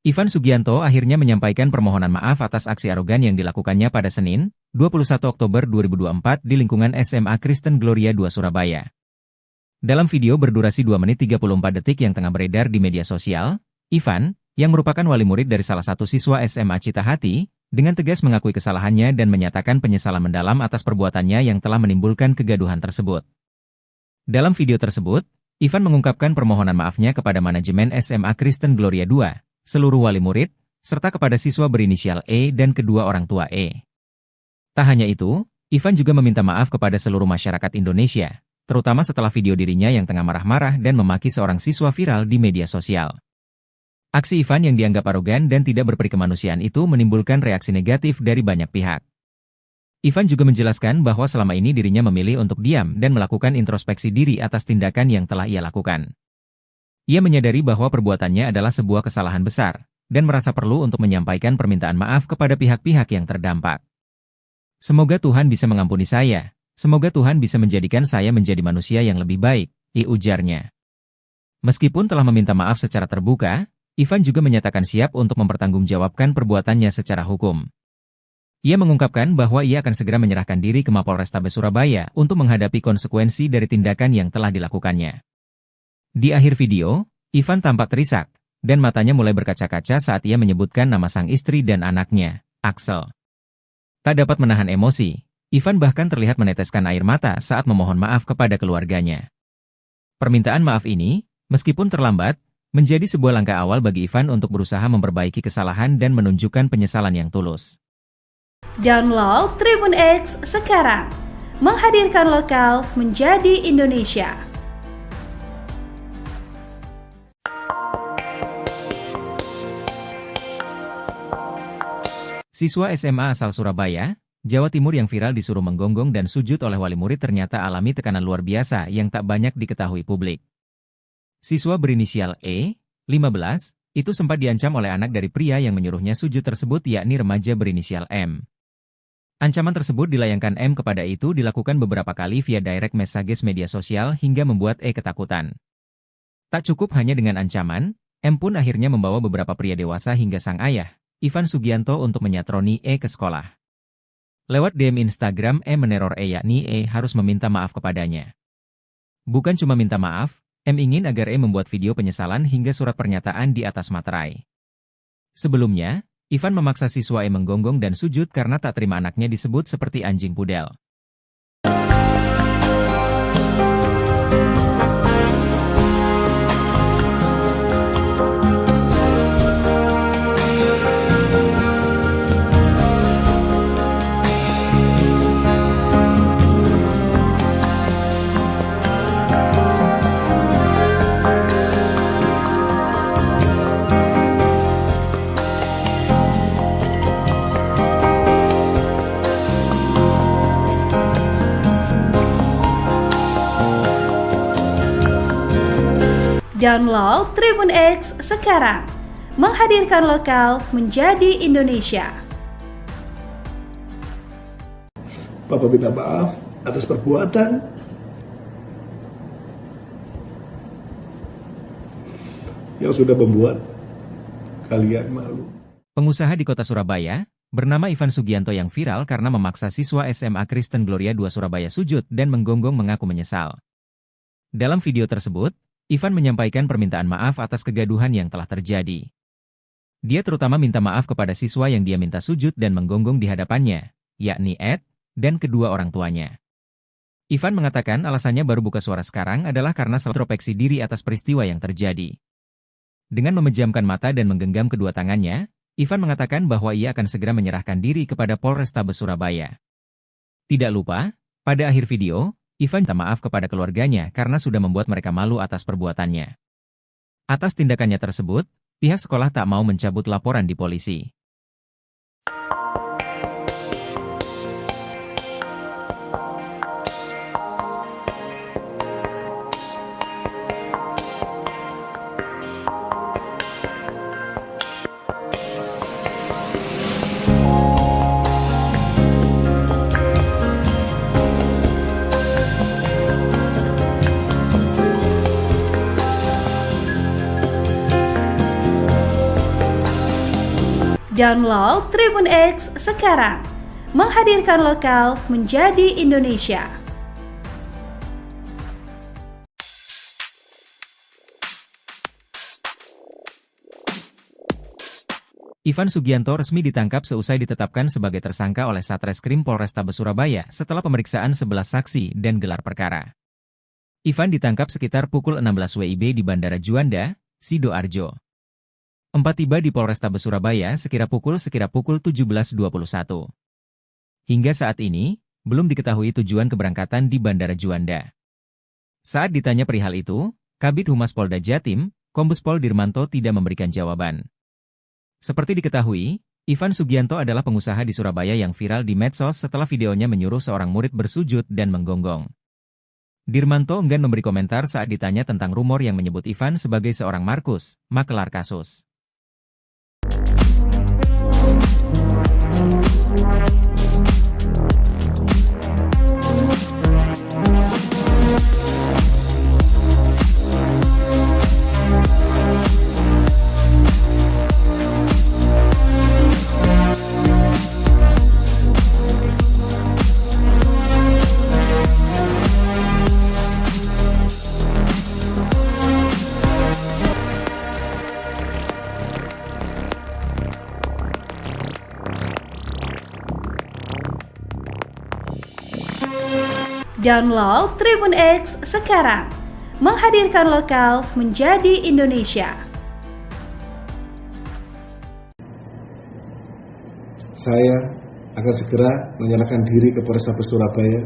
Ivan Sugianto akhirnya menyampaikan permohonan maaf atas aksi arogan yang dilakukannya pada Senin, 21 Oktober 2024 di lingkungan SMA Kristen Gloria II Surabaya. Dalam video berdurasi 2 menit 34 detik yang tengah beredar di media sosial, Ivan, yang merupakan wali murid dari salah satu siswa SMA Citahati, dengan tegas mengakui kesalahannya dan menyatakan penyesalan mendalam atas perbuatannya yang telah menimbulkan kegaduhan tersebut. Dalam video tersebut, Ivan mengungkapkan permohonan maafnya kepada manajemen SMA Kristen Gloria II, seluruh wali murid, serta kepada siswa berinisial E dan kedua orang tua E. Tak hanya itu, Ivan juga meminta maaf kepada seluruh masyarakat Indonesia, terutama setelah video dirinya yang tengah marah-marah dan memaki seorang siswa viral di media sosial. Aksi Ivan yang dianggap arogan dan tidak berperi kemanusiaan itu menimbulkan reaksi negatif dari banyak pihak. Ivan juga menjelaskan bahwa selama ini dirinya memilih untuk diam dan melakukan introspeksi diri atas tindakan yang telah ia lakukan. Ia menyadari bahwa perbuatannya adalah sebuah kesalahan besar, dan merasa perlu untuk menyampaikan permintaan maaf kepada pihak-pihak yang terdampak. Semoga Tuhan bisa mengampuni saya, semoga Tuhan bisa menjadikan saya menjadi manusia yang lebih baik, ujarnya. Meskipun telah meminta maaf secara terbuka, Ivan juga menyatakan siap untuk mempertanggungjawabkan perbuatannya secara hukum. Ia mengungkapkan bahwa ia akan segera menyerahkan diri ke Mapolrestabes Surabaya untuk menghadapi konsekuensi dari tindakan yang telah dilakukannya. Di akhir video, Ivan tampak terisak, dan matanya mulai berkaca-kaca saat ia menyebutkan nama sang istri dan anaknya, Axel. Tak dapat menahan emosi, Ivan bahkan terlihat meneteskan air mata saat memohon maaf kepada keluarganya. Permintaan maaf ini, meskipun terlambat, menjadi sebuah langkah awal bagi Ivan untuk berusaha memperbaiki kesalahan dan menunjukkan penyesalan yang tulus. Download Tribun X sekarang, menghadirkan lokal menjadi Indonesia. Siswa SMA asal Surabaya, Jawa Timur yang viral disuruh menggonggong dan sujud oleh wali murid ternyata alami tekanan luar biasa yang tak banyak diketahui publik. Siswa berinisial E, 15, itu sempat diancam oleh anak dari pria yang menyuruhnya sujud tersebut yakni remaja berinisial M. Ancaman tersebut dilayangkan M kepada itu dilakukan beberapa kali via direct messages media sosial hingga membuat E ketakutan. Tak cukup hanya dengan ancaman, M pun akhirnya membawa beberapa pria dewasa hingga sang ayah, Ivan Sugianto untuk menyatroni E ke sekolah. Lewat DM Instagram, M meneror E yakni E harus meminta maaf kepadanya. Bukan cuma minta maaf, M ingin agar E membuat video penyesalan hingga surat pernyataan di atas materai. Sebelumnya, Ivan memaksa siswa E menggonggong dan sujud karena tak terima anaknya disebut seperti anjing pudel. Download Tribun X sekarang, menghadirkan lokal menjadi Indonesia. Papa minta maaf atas perbuatan yang sudah membuat kalian malu. Pengusaha di kota Surabaya, bernama Ivan Sugianto yang viral karena memaksa siswa SMA Kristen Gloria II Surabaya sujud dan menggonggong mengaku menyesal. Dalam video tersebut, Ivan menyampaikan permintaan maaf atas kegaduhan yang telah terjadi. Dia terutama minta maaf kepada siswa yang dia minta sujud dan menggonggong di hadapannya, yakni Ed, dan kedua orang tuanya. Ivan mengatakan alasannya baru buka suara sekarang adalah karena introspeksi diri atas peristiwa yang terjadi. Dengan memejamkan mata dan menggenggam kedua tangannya, Ivan mengatakan bahwa ia akan segera menyerahkan diri kepada Polrestabes Surabaya. Tidak lupa, pada akhir video, Ivan minta maaf kepada keluarganya karena sudah membuat mereka malu atas perbuatannya. Atas tindakannya tersebut, pihak sekolah tak mau mencabut laporan di polisi. Download Tribun X sekarang, menghadirkan lokal menjadi Indonesia. Ivan Sugianto resmi ditangkap seusai ditetapkan sebagai tersangka oleh Satreskrim Polrestabes Surabaya setelah pemeriksaan 11 saksi dan gelar perkara. Ivan ditangkap sekitar pukul 16 WIB di Bandara Juanda, Sidoarjo. Tiba di Polrestabes Surabaya sekira pukul 17.21. Hingga saat ini, belum diketahui tujuan keberangkatan di Bandara Juanda. Saat ditanya perihal itu, Kabid Humas Polda Jatim, Kombes Pol Dirmanto tidak memberikan jawaban. Seperti diketahui, Ivan Sugianto adalah pengusaha di Surabaya yang viral di medsos setelah videonya menyuruh seorang murid bersujud dan menggonggong. Dirmanto enggan memberi komentar saat ditanya tentang rumor yang menyebut Ivan sebagai seorang Markus, makelar kasus. Download Tribun X sekarang, menghadirkan lokal menjadi Indonesia. Saya akan segera menyerahkan diri ke Polrestabes Surabaya.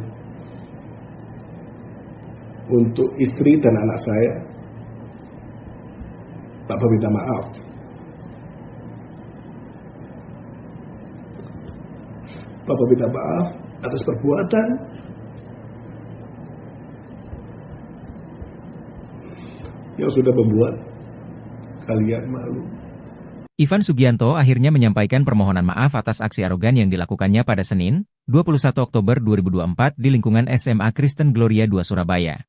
Untuk istri dan anak saya, Bapak minta maaf. Bapak minta maaf atas perbuatan yang sudah membuat kalian malu. Ivan Sugianto akhirnya menyampaikan permohonan maaf atas aksi arogan yang dilakukannya pada Senin, 21 Oktober 2024 di lingkungan SMA Kristen Gloria 2 Surabaya.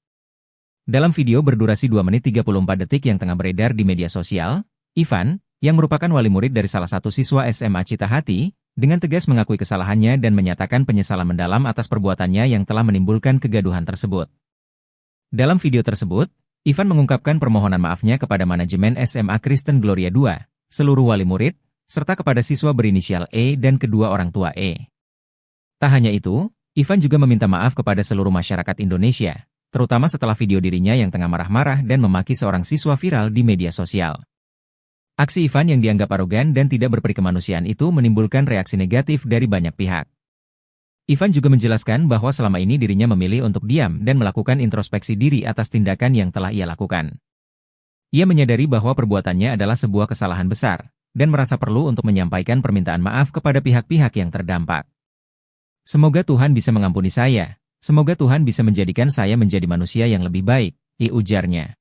Dalam video berdurasi 2 menit 34 detik yang tengah beredar di media sosial, Ivan, yang merupakan wali murid dari salah satu siswa SMA Citahati, dengan tegas mengakui kesalahannya dan menyatakan penyesalan mendalam atas perbuatannya yang telah menimbulkan kegaduhan tersebut. Dalam video tersebut, Ivan mengungkapkan permohonan maafnya kepada manajemen SMA Kristen Gloria 2, seluruh wali murid, serta kepada siswa berinisial E dan kedua orang tua E. Tak hanya itu, Ivan juga meminta maaf kepada seluruh masyarakat Indonesia, terutama setelah video dirinya yang tengah marah-marah dan memaki seorang siswa viral di media sosial. Aksi Ivan yang dianggap arogan dan tidak berperikemanusiaan itu menimbulkan reaksi negatif dari banyak pihak. Ivan juga menjelaskan bahwa selama ini dirinya memilih untuk diam dan melakukan introspeksi diri atas tindakan yang telah ia lakukan. Ia menyadari bahwa perbuatannya adalah sebuah kesalahan besar, dan merasa perlu untuk menyampaikan permintaan maaf kepada pihak-pihak yang terdampak. Semoga Tuhan bisa mengampuni saya, semoga Tuhan bisa menjadikan saya menjadi manusia yang lebih baik, ujarnya.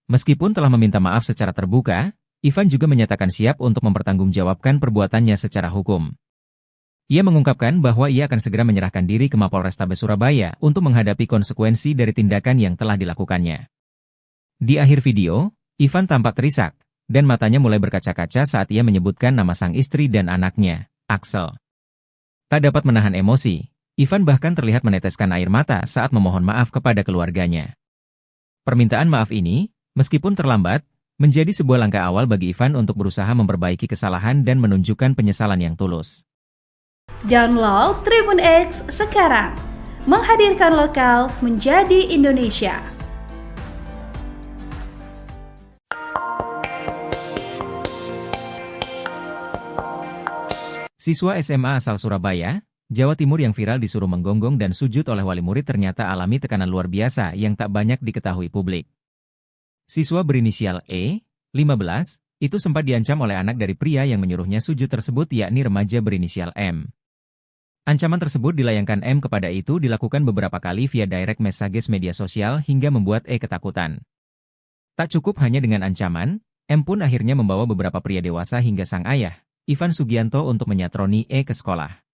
Meskipun telah meminta maaf secara terbuka, Ivan juga menyatakan siap untuk mempertanggungjawabkan perbuatannya secara hukum. Ia mengungkapkan bahwa ia akan segera menyerahkan diri ke Mapolrestabes Surabaya untuk menghadapi konsekuensi dari tindakan yang telah dilakukannya. Di akhir video, Ivan tampak terisak, dan matanya mulai berkaca-kaca saat ia menyebutkan nama sang istri dan anaknya, Axel. Tak dapat menahan emosi, Ivan bahkan terlihat meneteskan air mata saat memohon maaf kepada keluarganya. Permintaan maaf ini, meskipun terlambat, menjadi sebuah langkah awal bagi Ivan untuk berusaha memperbaiki kesalahan dan menunjukkan penyesalan yang tulus. Download Tribun X sekarang, menghadirkan lokal menjadi Indonesia. Siswa SMA asal Surabaya, Jawa Timur yang viral disuruh menggonggong dan sujud oleh wali murid ternyata alami tekanan luar biasa yang tak banyak diketahui publik. Siswa berinisial E, 15, itu sempat diancam oleh anak dari pria yang menyuruhnya sujud tersebut yakni remaja berinisial M. Ancaman tersebut dilayangkan M kepada itu dilakukan beberapa kali via direct messages media sosial hingga membuat E ketakutan. Tak cukup hanya dengan ancaman, M pun akhirnya membawa beberapa pria dewasa hingga sang ayah, Ivan Sugianto untuk menyatroni E ke sekolah.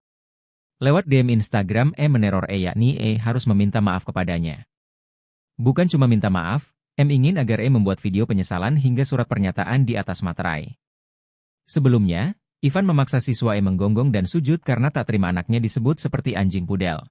Lewat DM Instagram M meneror E yakni E harus meminta maaf kepadanya. Bukan cuma minta maaf, M ingin agar E membuat video penyesalan hingga surat pernyataan di atas materai. Sebelumnya, Ivan memaksa siswa E menggonggong dan sujud karena tak terima anaknya disebut seperti anjing pudel.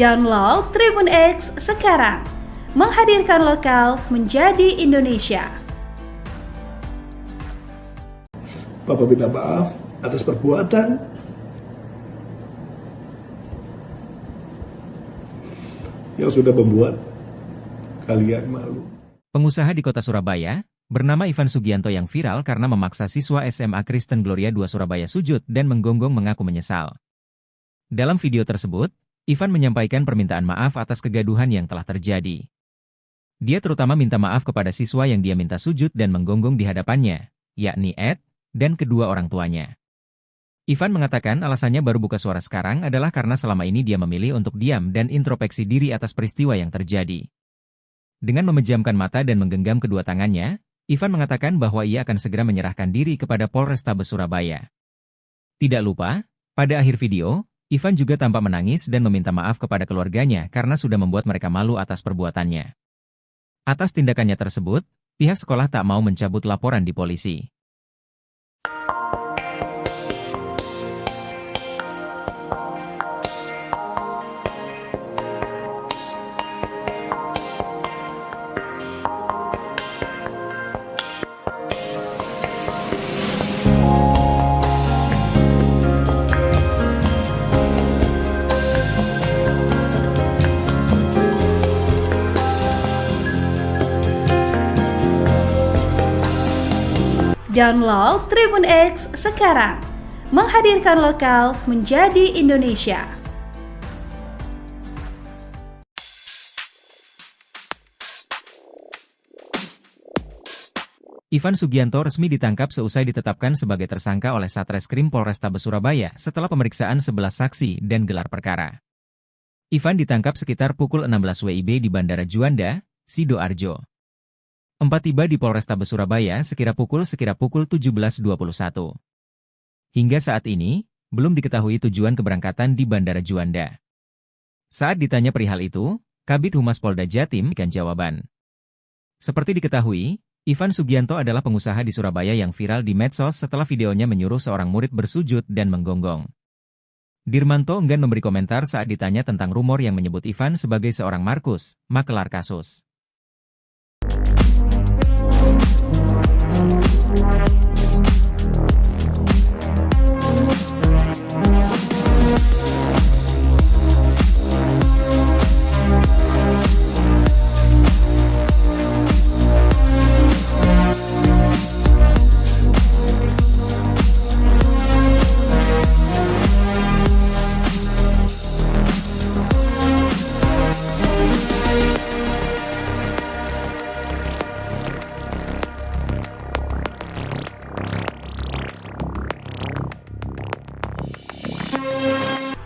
Download Tribun X sekarang, menghadirkan lokal menjadi Indonesia. Bapak minta maaf atas perbuatan yang sudah membuat kalian malu. Pengusaha di kota Surabaya, bernama Ivan Sugianto yang viral karena memaksa siswa SMA Kristen Gloria 2 Surabaya sujud dan menggonggong mengaku menyesal. Dalam video tersebut, Ivan menyampaikan permintaan maaf atas kegaduhan yang telah terjadi. Dia terutama minta maaf kepada siswa yang dia minta sujud dan menggonggong di hadapannya, yakni Ed, dan kedua orang tuanya. Ivan mengatakan alasannya baru buka suara sekarang adalah karena selama ini dia memilih untuk diam dan introspeksi diri atas peristiwa yang terjadi. Dengan memejamkan mata dan menggenggam kedua tangannya, Ivan mengatakan bahwa ia akan segera menyerahkan diri kepada Polrestabes Surabaya. Tidak lupa, pada akhir video, Ivan juga tampak menangis dan meminta maaf kepada keluarganya karena sudah membuat mereka malu atas perbuatannya. Atas tindakannya tersebut, pihak sekolah tak mau mencabut laporan di polisi. Download Tribun X sekarang, menghadirkan lokal menjadi Indonesia. Ivan Sugianto resmi ditangkap seusai ditetapkan sebagai tersangka oleh Satreskrim Polrestabes Surabaya setelah pemeriksaan 11 saksi dan gelar perkara. Ivan ditangkap sekitar pukul 16 WIB di Bandara Juanda, Sidoarjo. Tiba di Polrestabes Surabaya sekira pukul 17.21. Hingga saat ini, belum diketahui tujuan keberangkatan di Bandara Juanda. Saat ditanya perihal itu, Kabid Humas Polda Jatim memberikan jawaban. Seperti diketahui, Ivan Sugianto adalah pengusaha di Surabaya yang viral di medsos setelah videonya menyuruh seorang murid bersujud dan menggonggong. Dirmanto enggan memberi komentar saat ditanya tentang rumor yang menyebut Ivan sebagai seorang Markus, makelar kasus.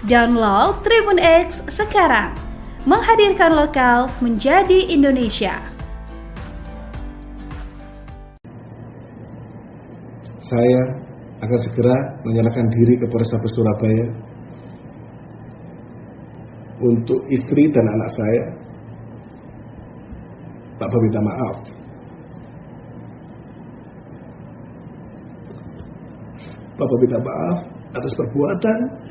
Download Tribun X sekarang, menghadirkan lokal menjadi Indonesia. Saya akan segera menyerahkan diri ke Polrestabes Surabaya. Untuk istri dan anak saya, Bapak minta maaf. Bapak minta maaf atas perbuatan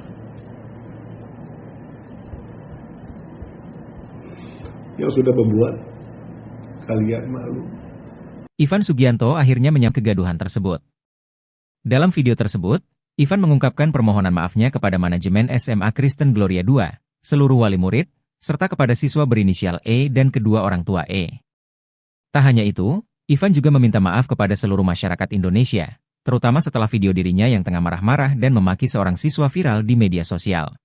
yang sudah membuat kalian malu. Ivan Sugianto akhirnya menyambut kegaduhan tersebut. Dalam video tersebut, Ivan mengungkapkan permohonan maafnya kepada manajemen SMA Kristen Gloria 2, seluruh wali murid, serta kepada siswa berinisial E dan kedua orang tua E. Tak hanya itu, Ivan juga meminta maaf kepada seluruh masyarakat Indonesia, terutama setelah video dirinya yang tengah marah-marah dan memaki seorang siswa viral di media sosial.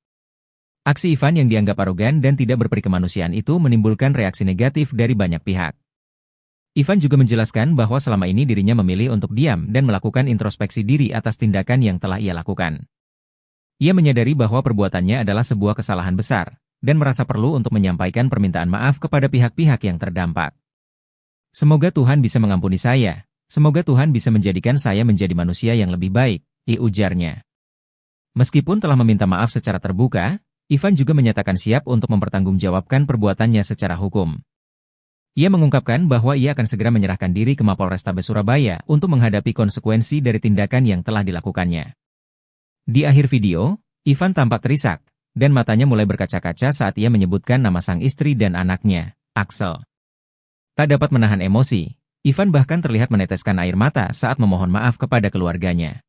Aksi Ivan yang dianggap arogan dan tidak berperi kemanusiaan itu menimbulkan reaksi negatif dari banyak pihak. Ivan juga menjelaskan bahwa selama ini dirinya memilih untuk diam dan melakukan introspeksi diri atas tindakan yang telah ia lakukan. Ia menyadari bahwa perbuatannya adalah sebuah kesalahan besar, dan merasa perlu untuk menyampaikan permintaan maaf kepada pihak-pihak yang terdampak. Semoga Tuhan bisa mengampuni saya, semoga Tuhan bisa menjadikan saya menjadi manusia yang lebih baik, ujarnya. Meskipun telah meminta maaf secara terbuka, Ivan juga menyatakan siap untuk mempertanggungjawabkan perbuatannya secara hukum. Ia mengungkapkan bahwa ia akan segera menyerahkan diri ke Mapolrestabes Surabaya untuk menghadapi konsekuensi dari tindakan yang telah dilakukannya. Di akhir video, Ivan tampak terisak, dan matanya mulai berkaca-kaca saat ia menyebutkan nama sang istri dan anaknya, Axel. Tak dapat menahan emosi, Ivan bahkan terlihat meneteskan air mata saat memohon maaf kepada keluarganya.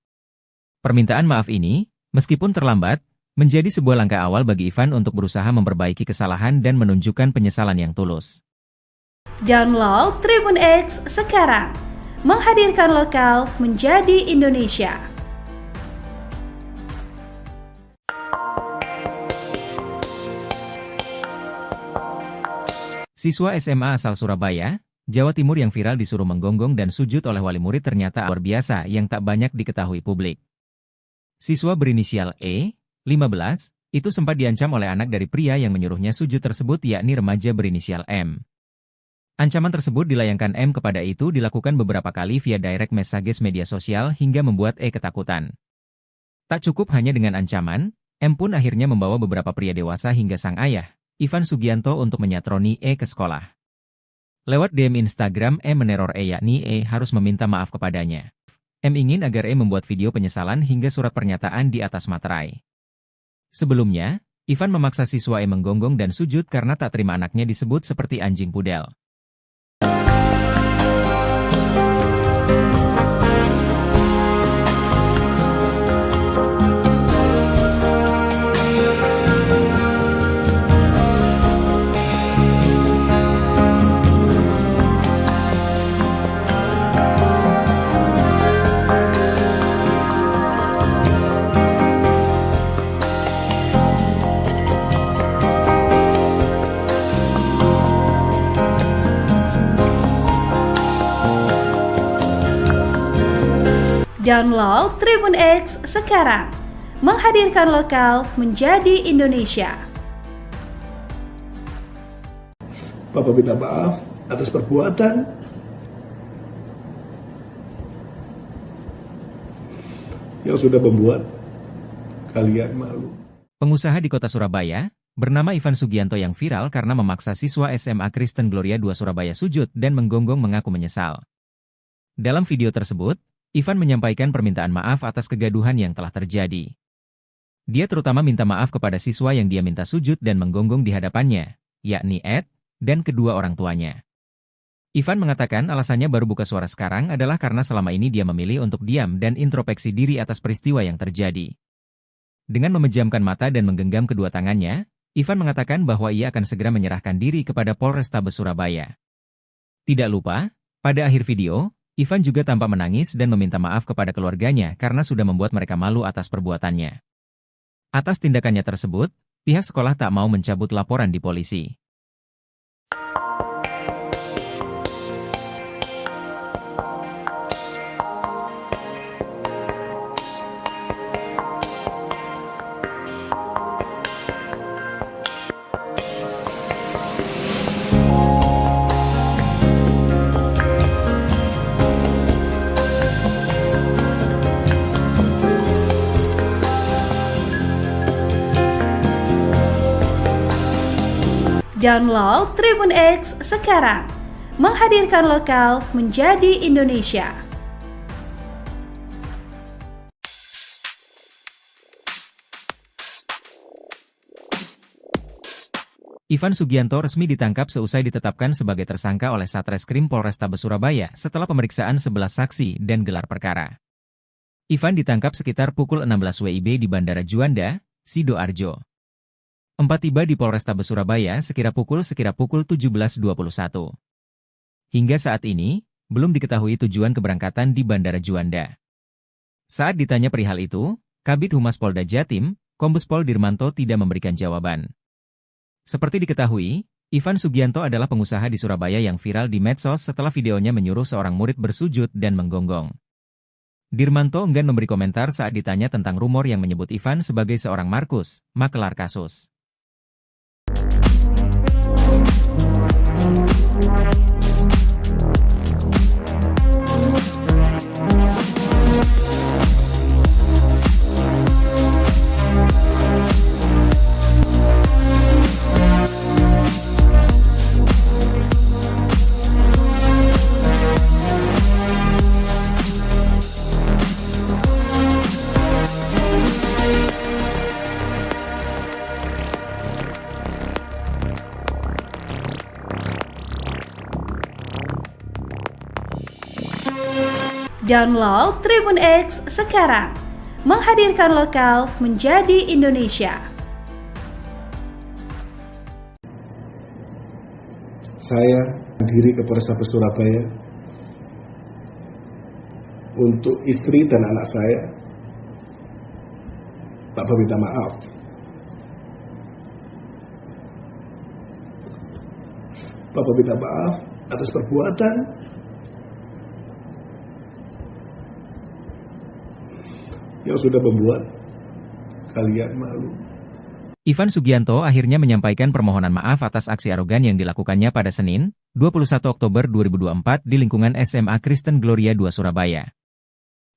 Permintaan maaf ini, meskipun terlambat, menjadi sebuah langkah awal bagi Ivan untuk berusaha memperbaiki kesalahan dan menunjukkan penyesalan yang tulus. Download Tribun X sekarang, menghadirkan lokal menjadi Indonesia. Siswa SMA asal Surabaya, Jawa Timur yang viral disuruh menggonggong dan sujud oleh wali murid ternyata luar biasa yang tak banyak diketahui publik. Siswa berinisial E, 15, itu sempat diancam oleh anak dari pria yang menyuruhnya sujud tersebut yakni remaja berinisial M. Ancaman tersebut dilayangkan M kepada itu dilakukan beberapa kali via direct messages media sosial hingga membuat E ketakutan. Tak cukup hanya dengan ancaman, M pun akhirnya membawa beberapa pria dewasa hingga sang ayah, Ivan Sugianto untuk menyatroni E ke sekolah. Lewat DM Instagram, M meneror E yakni E harus meminta maaf kepadanya. M ingin agar E membuat video penyesalan hingga surat pernyataan di atas materai. Sebelumnya, Ivan memaksa siswa E menggonggong dan sujud karena tak terima anaknya disebut seperti anjing pudel. Download Tribun X sekarang, menghadirkan lokal menjadi Indonesia. Bapak minta maaf atas perbuatan yang sudah membuat kalian malu. Pengusaha di kota Surabaya, bernama Ivan Sugianto yang viral karena memaksa siswa SMA Kristen Gloria 2 Surabaya sujud dan menggonggong mengaku menyesal. Dalam video tersebut, Ivan menyampaikan permintaan maaf atas kegaduhan yang telah terjadi. Dia terutama minta maaf kepada siswa yang dia minta sujud dan menggonggong di hadapannya, yakni Ed, dan kedua orang tuanya. Ivan mengatakan alasannya baru buka suara sekarang adalah karena selama ini dia memilih untuk diam dan introspeksi diri atas peristiwa yang terjadi. Dengan memejamkan mata dan menggenggam kedua tangannya, Ivan mengatakan bahwa ia akan segera menyerahkan diri kepada Polrestabes Surabaya. Tidak lupa, pada akhir video, Ivan juga tampak menangis dan meminta maaf kepada keluarganya karena sudah membuat mereka malu atas perbuatannya. Atas tindakannya tersebut, pihak sekolah tak mau mencabut laporan di polisi. Download Tribun X sekarang, menghadirkan lokal menjadi Indonesia. Ivan Sugianto resmi ditangkap seusai ditetapkan sebagai tersangka oleh Satreskrim Polrestabes Surabaya setelah pemeriksaan 11 saksi dan gelar perkara. Ivan ditangkap sekitar pukul 16 WIB di Bandara Juanda, Sidoarjo. Tiba di Polrestabes Surabaya sekira pukul 17.21. Hingga saat ini, belum diketahui tujuan keberangkatan di Bandara Juanda. Saat ditanya perihal itu, Kabid Humas Polda Jatim, Kombes Pol Dirmanto tidak memberikan jawaban. Seperti diketahui, Ivan Sugianto adalah pengusaha di Surabaya yang viral di medsos setelah videonya menyuruh seorang murid bersujud dan menggonggong. Dirmanto enggan memberi komentar saat ditanya tentang rumor yang menyebut Ivan sebagai seorang Markus, makelar kasus. Download Tribun X sekarang, menghadirkan lokal menjadi Indonesia. Saya diri ke Polrestabes Surabaya untuk istri dan anak saya. Bapak minta maaf. Bapak minta maaf atas perbuatan yang sudah membuat kalian malu. Ivan Sugianto akhirnya menyampaikan permohonan maaf atas aksi arogan yang dilakukannya pada Senin, 21 Oktober 2024 di lingkungan SMA Kristen Gloria 2 Surabaya.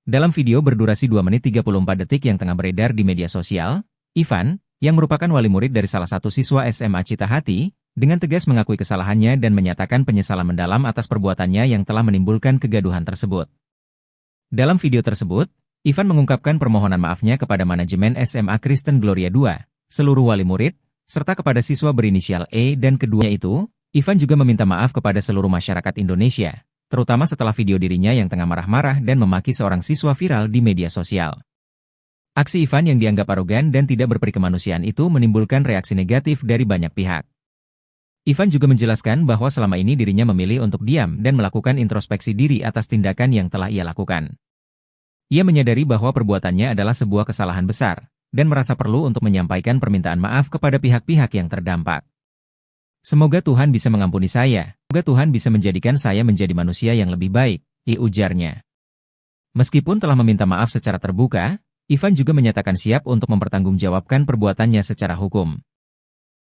Dalam video berdurasi 2 menit 34 detik yang tengah beredar di media sosial, Ivan, yang merupakan wali murid dari salah satu siswa SMA Citahati, dengan tegas mengakui kesalahannya dan menyatakan penyesalan mendalam atas perbuatannya yang telah menimbulkan kegaduhan tersebut. Dalam video tersebut, Ivan mengungkapkan permohonan maafnya kepada manajemen SMA Kristen Gloria 2, seluruh wali murid, serta kepada siswa berinisial E dan keduanya itu, Ivan juga meminta maaf kepada seluruh masyarakat Indonesia, terutama setelah video dirinya yang tengah marah-marah dan memaki seorang siswa viral di media sosial. Aksi Ivan yang dianggap arogan dan tidak berperikemanusiaan itu menimbulkan reaksi negatif dari banyak pihak. Ivan juga menjelaskan bahwa selama ini dirinya memilih untuk diam dan melakukan introspeksi diri atas tindakan yang telah ia lakukan. Ia menyadari bahwa perbuatannya adalah sebuah kesalahan besar, dan merasa perlu untuk menyampaikan permintaan maaf kepada pihak-pihak yang terdampak. Semoga Tuhan bisa mengampuni saya, semoga Tuhan bisa menjadikan saya menjadi manusia yang lebih baik, ujarnya. Meskipun telah meminta maaf secara terbuka, Ivan juga menyatakan siap untuk mempertanggungjawabkan perbuatannya secara hukum.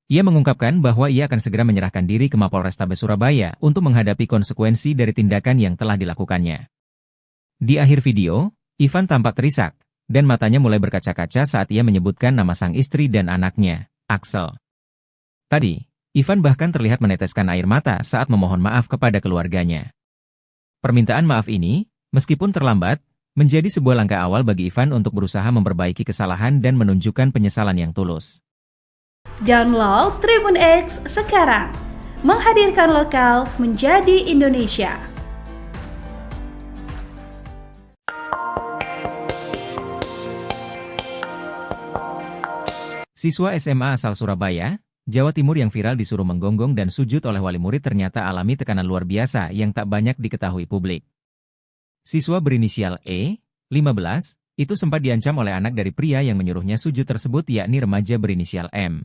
Ia mengungkapkan bahwa ia akan segera menyerahkan diri ke Mapolrestabes Surabaya untuk menghadapi konsekuensi dari tindakan yang telah dilakukannya. Di akhir video, Ivan tampak terisak, dan matanya mulai berkaca-kaca saat ia menyebutkan nama sang istri dan anaknya, Axel. Tadi, Ivan bahkan terlihat meneteskan air mata saat memohon maaf kepada keluarganya. Permintaan maaf ini, meskipun terlambat, menjadi sebuah langkah awal bagi Ivan untuk berusaha memperbaiki kesalahan dan menunjukkan penyesalan yang tulus. Download Tribun X sekarang, menghadirkan lokal menjadi Indonesia. Siswa SMA asal Surabaya, Jawa Timur yang viral disuruh menggonggong dan sujud oleh wali murid ternyata alami tekanan luar biasa yang tak banyak diketahui publik. Siswa berinisial E, 15, itu sempat diancam oleh anak dari pria yang menyuruhnya sujud tersebut yakni remaja berinisial M.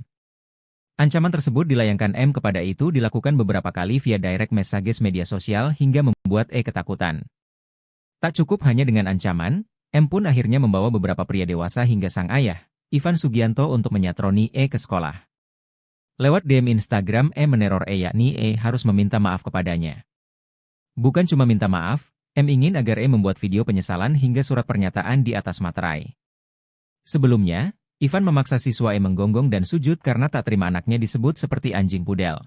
Ancaman tersebut dilayangkan M kepada itu dilakukan beberapa kali via direct messages media sosial hingga membuat E ketakutan. Tak cukup hanya dengan ancaman, M pun akhirnya membawa beberapa pria dewasa hingga sang ayah, Ivan Sugianto untuk menyatroni E ke sekolah. Lewat DM Instagram, M meneror E yakni E harus meminta maaf kepadanya. Bukan cuma minta maaf, M ingin agar E membuat video penyesalan hingga surat pernyataan di atas materai. Sebelumnya, Ivan memaksa siswa E menggonggong dan sujud karena tak terima anaknya disebut seperti anjing pudel.